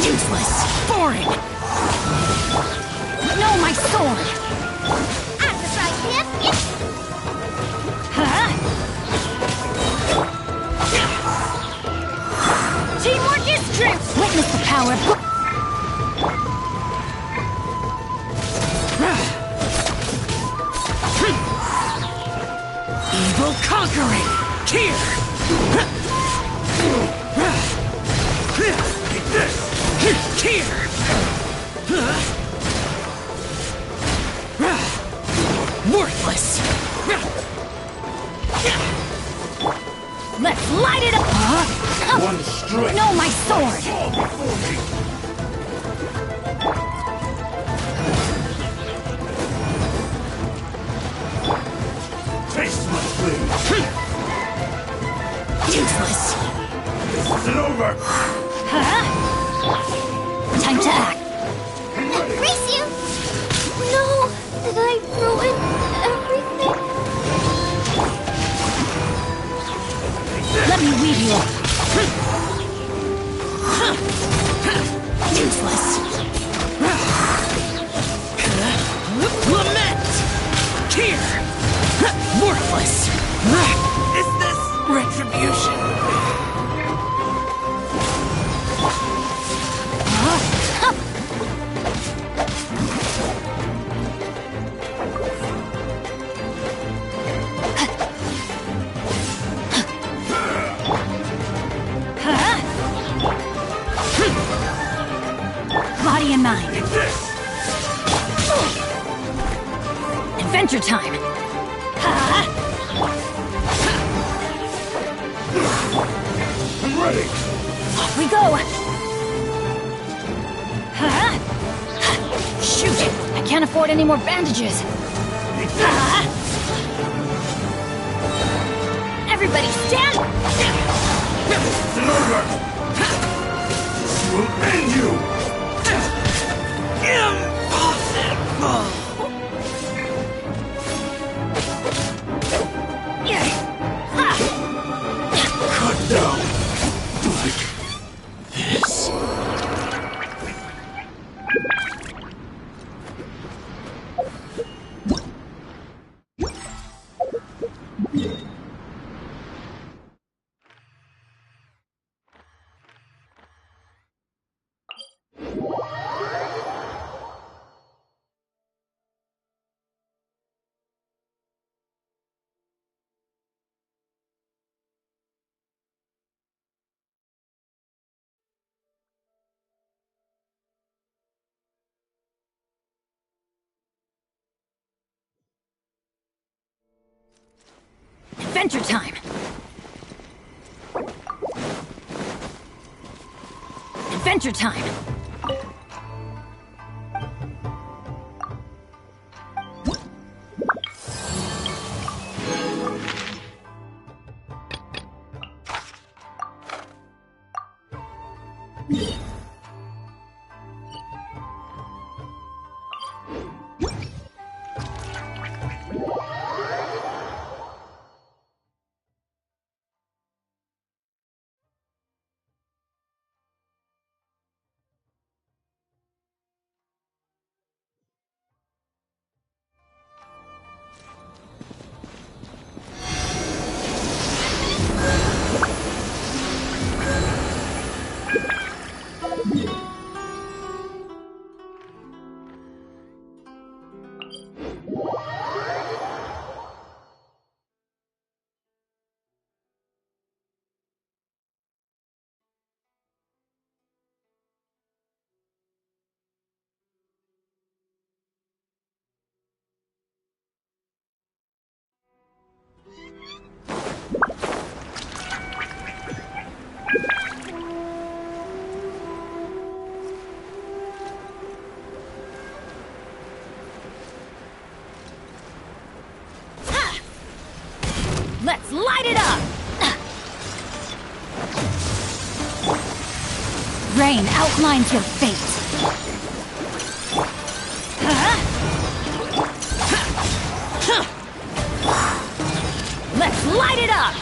Useless! Boring! No, my sword. Out of the frying pan, into... Teamwork is strength. Witness the power of... Evil conquering! Here! Here! Worthless! Let's light it up. One strike. No, my sword. Fall before me. Taste my blade. Useless. This isn't over. Time to act. Race you! No! Did I ruin everything? Let me weave you up. Useless. Lament! Here! Worthless! Is this retribution? Body and mind. Adventure time. I'm ready. Off we go. Shoot! I can't afford any more bandages. Everybody stand! It's over. This will end you. Impossible! Cut down. Like this. Adventure time! Adventure time! Let's light it up! Rain outlines your fate. Let's light it up!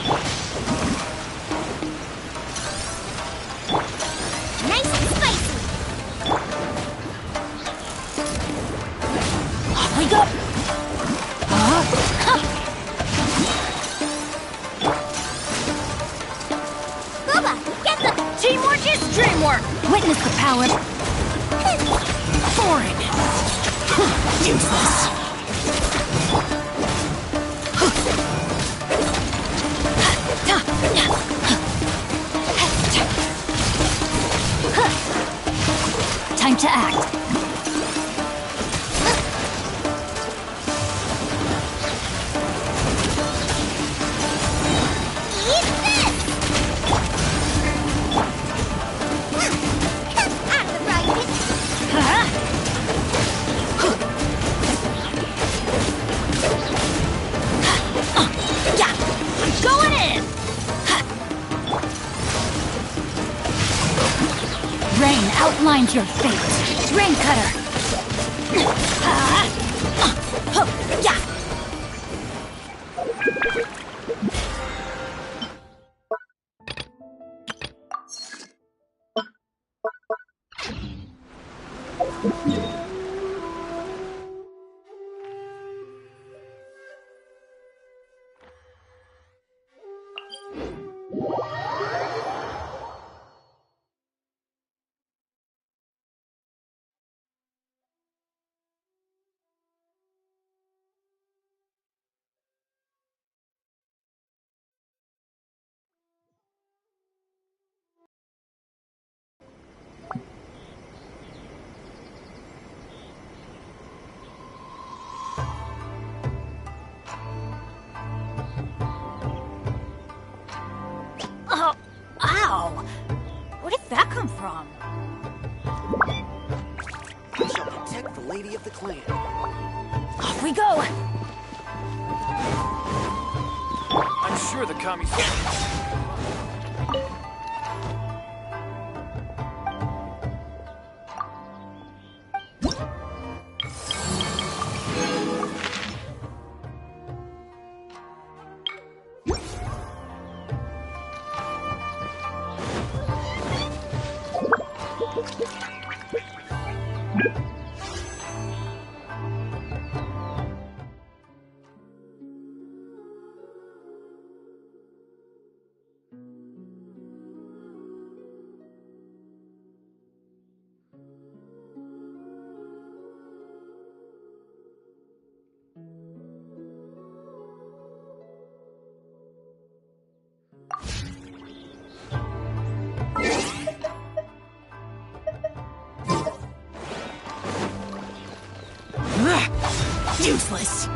Nice and spicy. Off we go! Gooba, get the... Teamwork is dreamwork! Witness the power... Foreign! Useless! Time to act. Eat this! Out of the frying pan. Yeah! Going in! Rain outlines your fate. Rain cutter. Yeah! Oh, ow! Where did that come from? I shall protect the lady of the clan. Off we go! I'm sure the commies... Useless!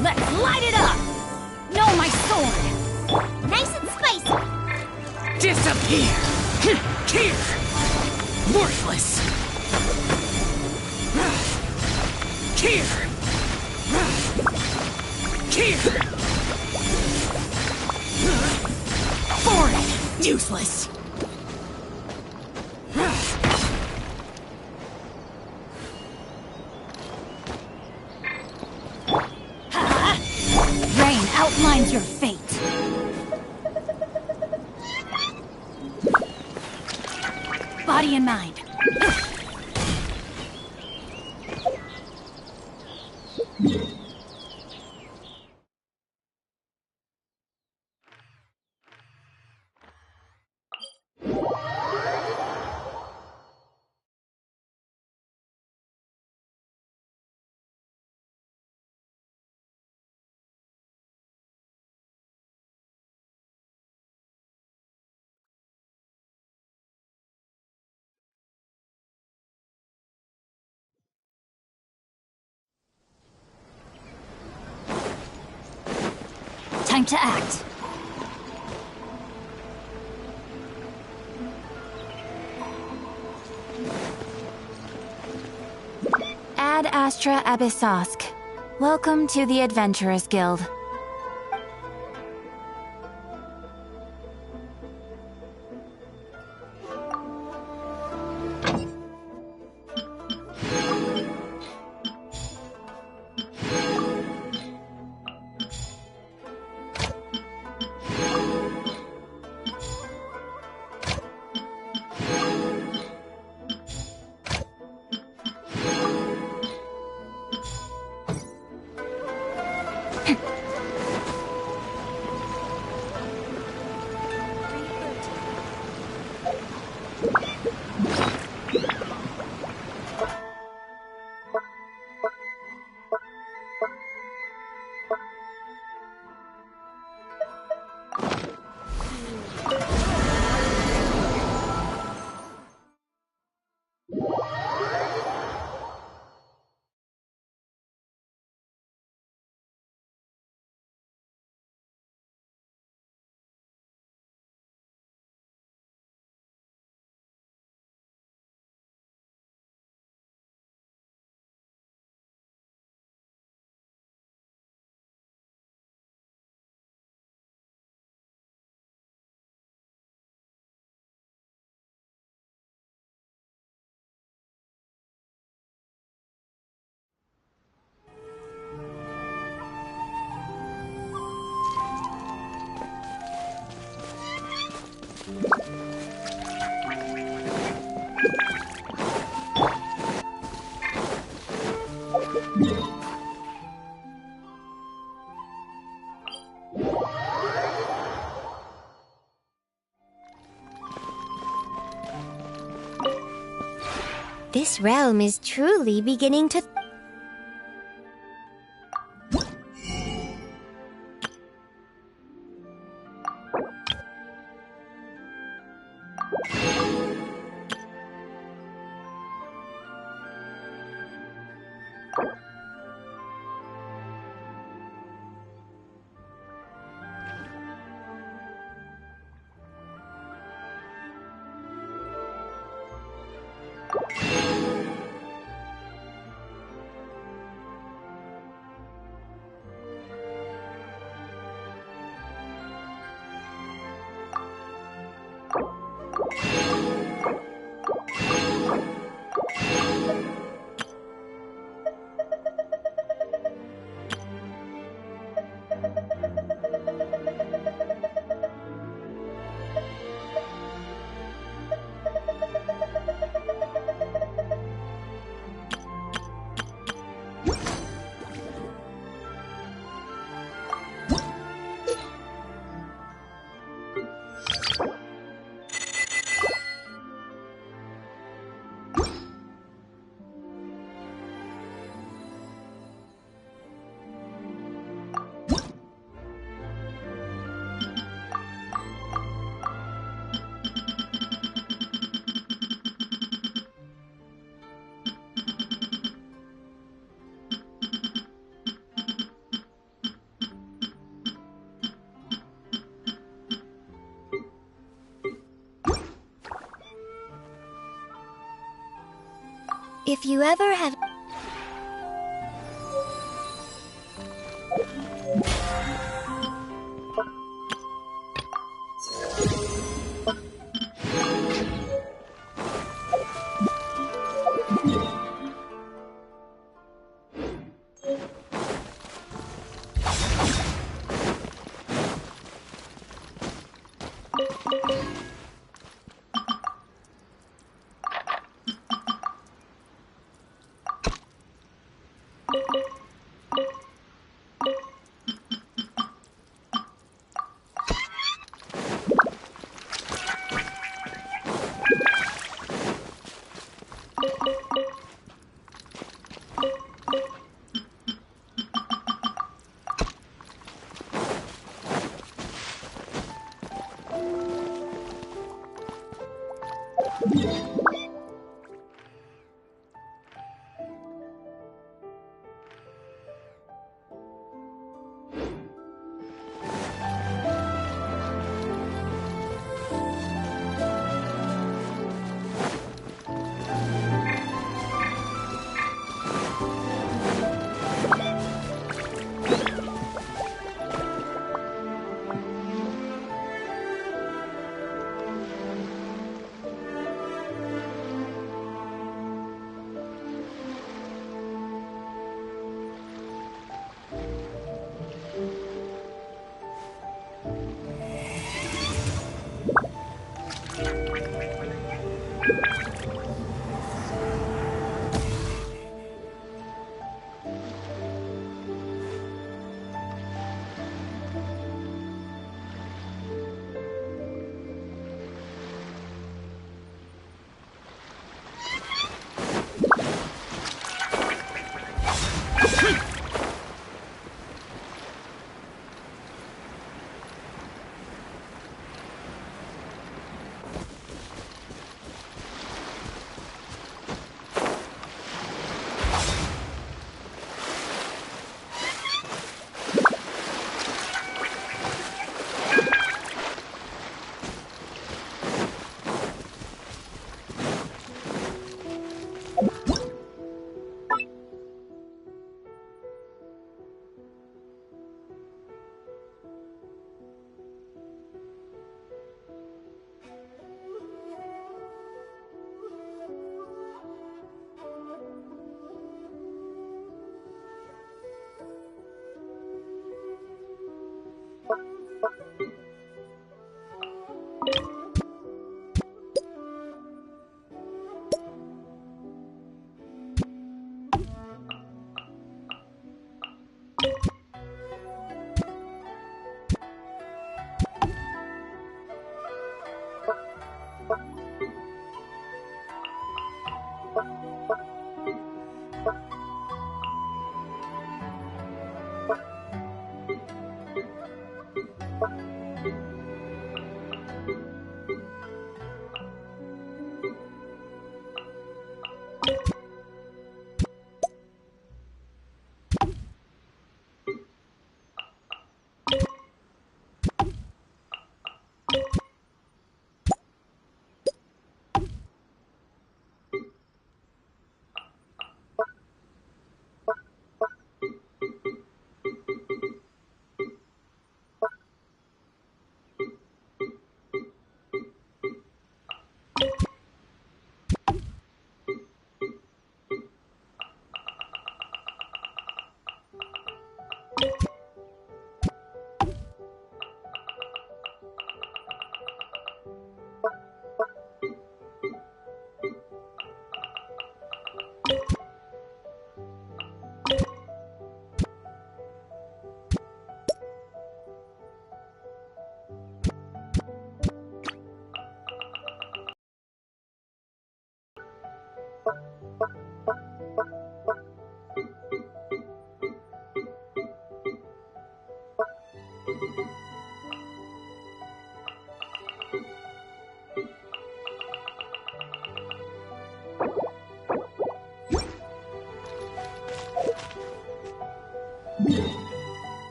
Let's light it up! No, my sword! Nice and spicy! Disappear! Here! Worthless! Here! Here! Foreign! Useless! Rain outlines your fate. Body and mind. Time to act. Ad Astra Abyssosk. Welcome to the Adventurers Guild. This realm is truly beginning to... If you ever have...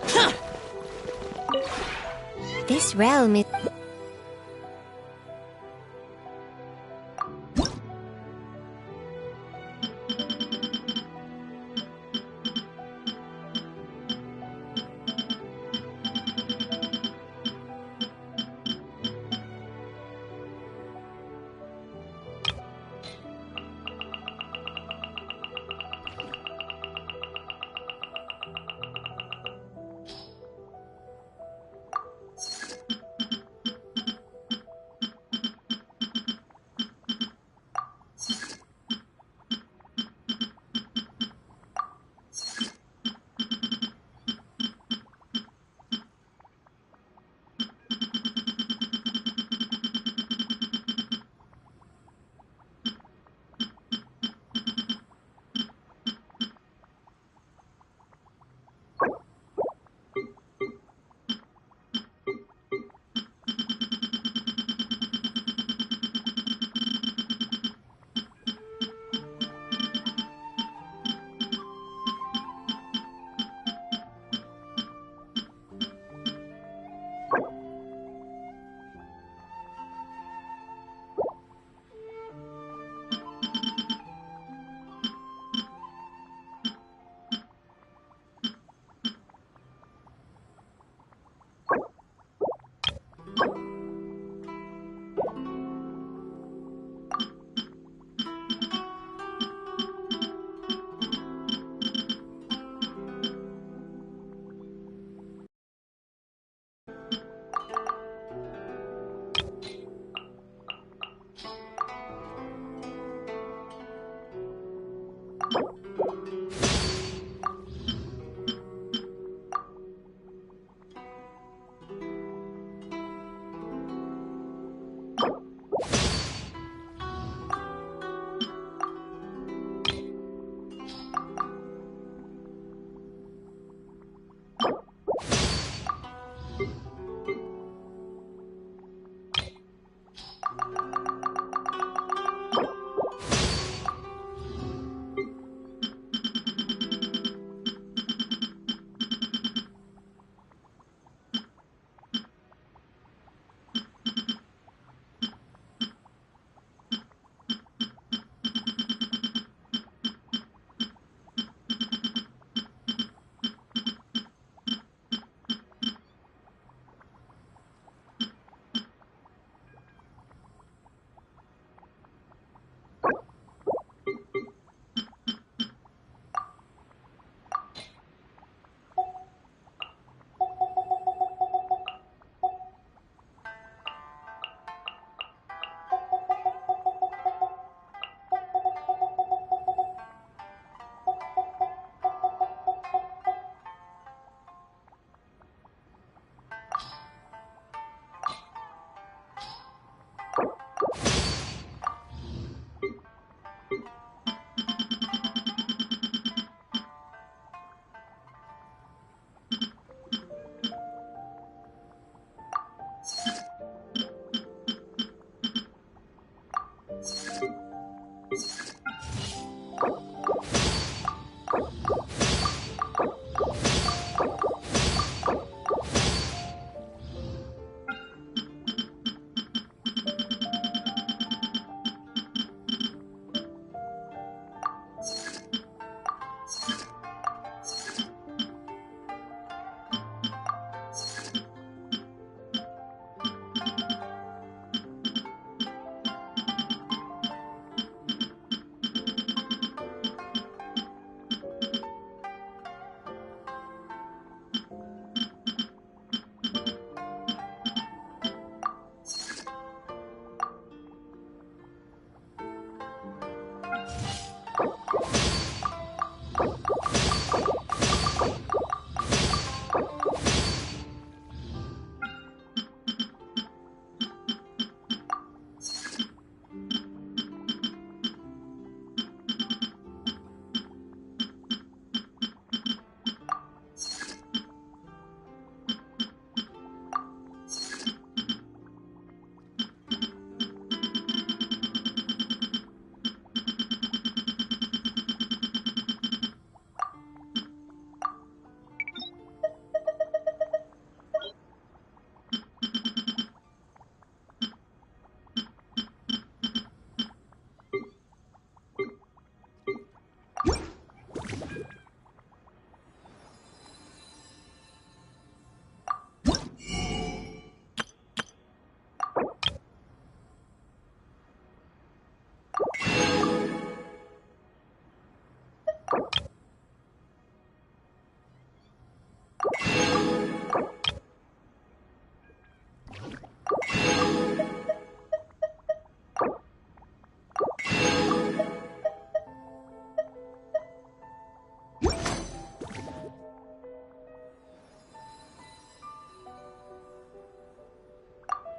Huh! This realm is...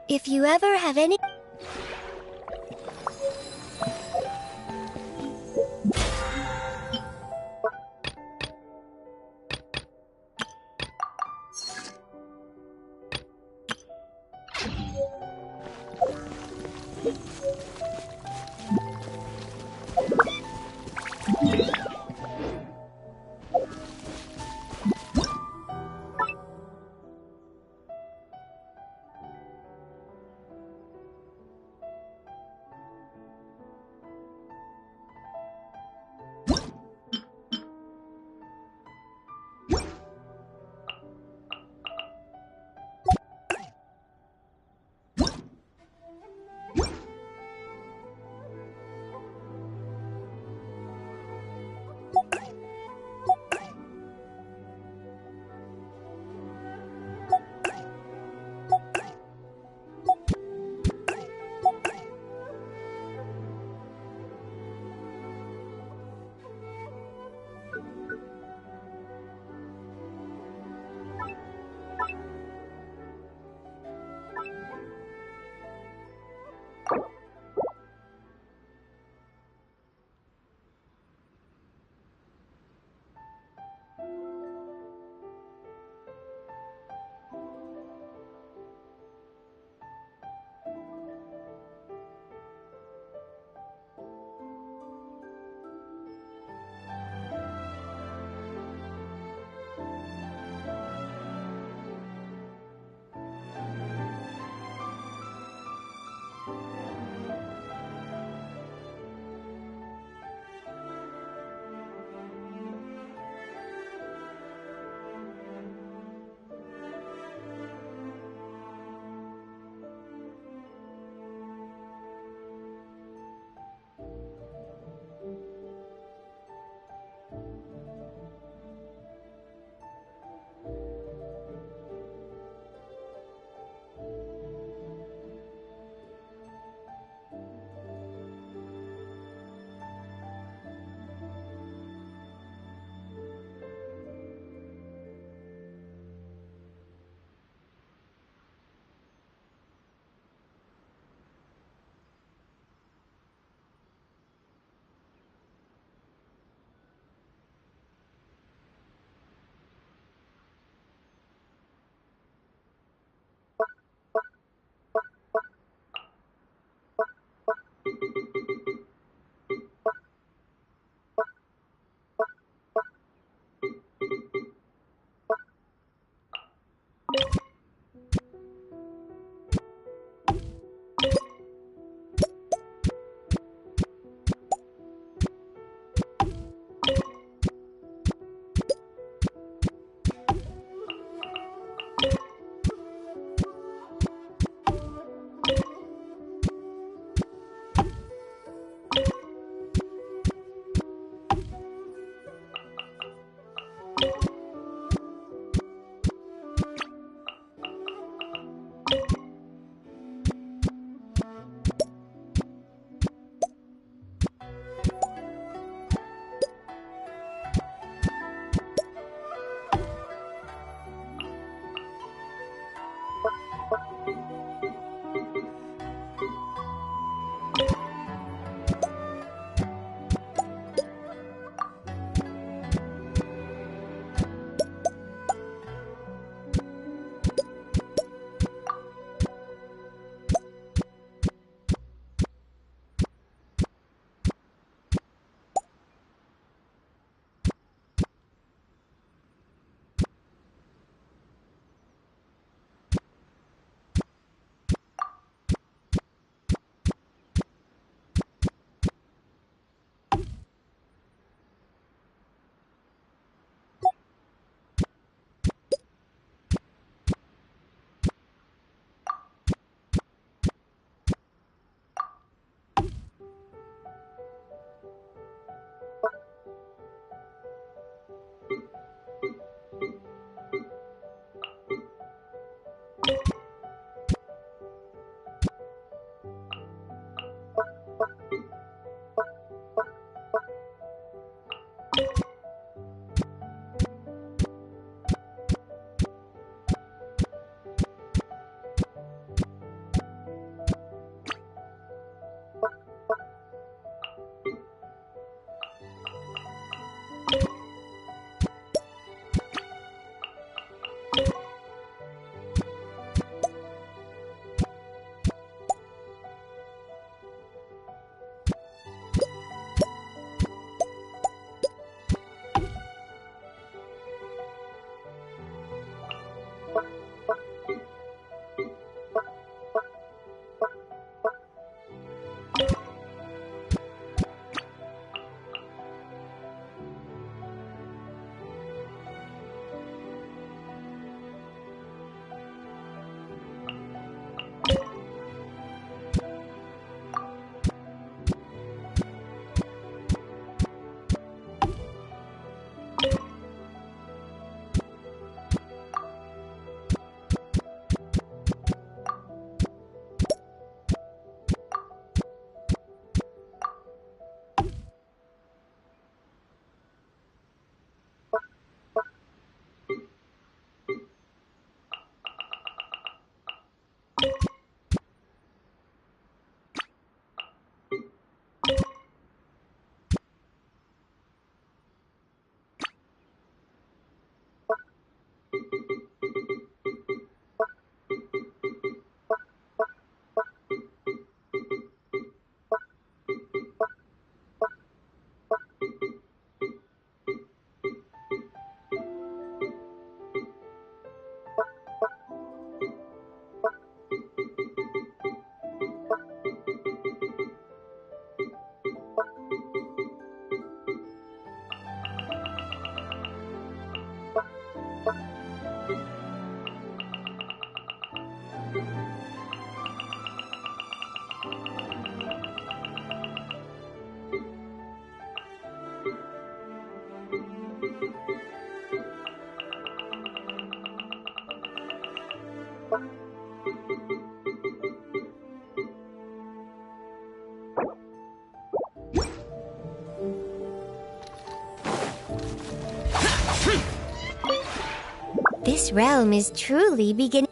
If you ever have any... This realm is truly beginning.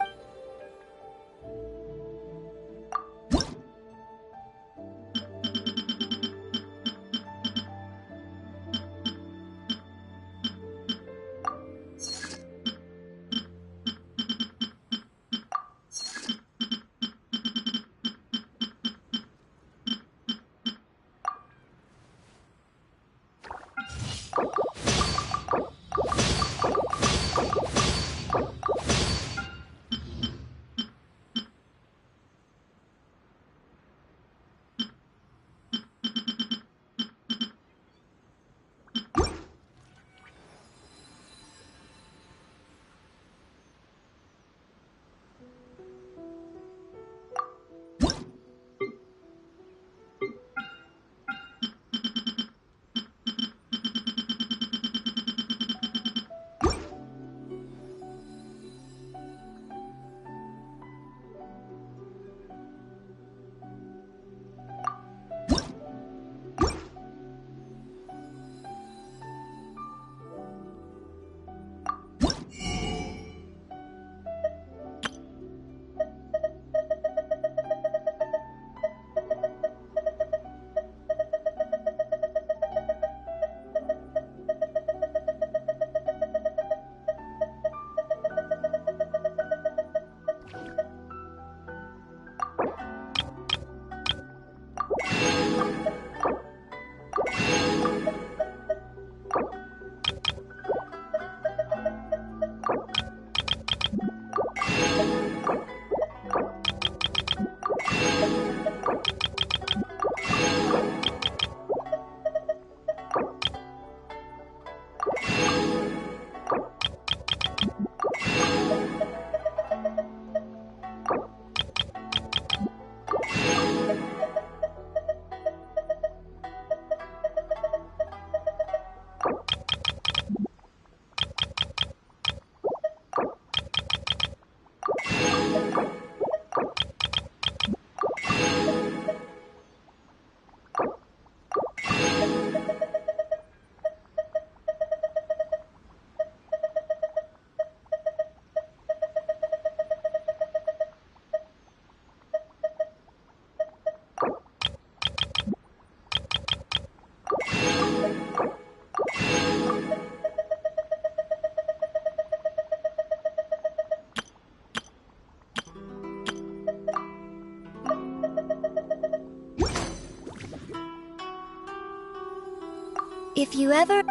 If you ever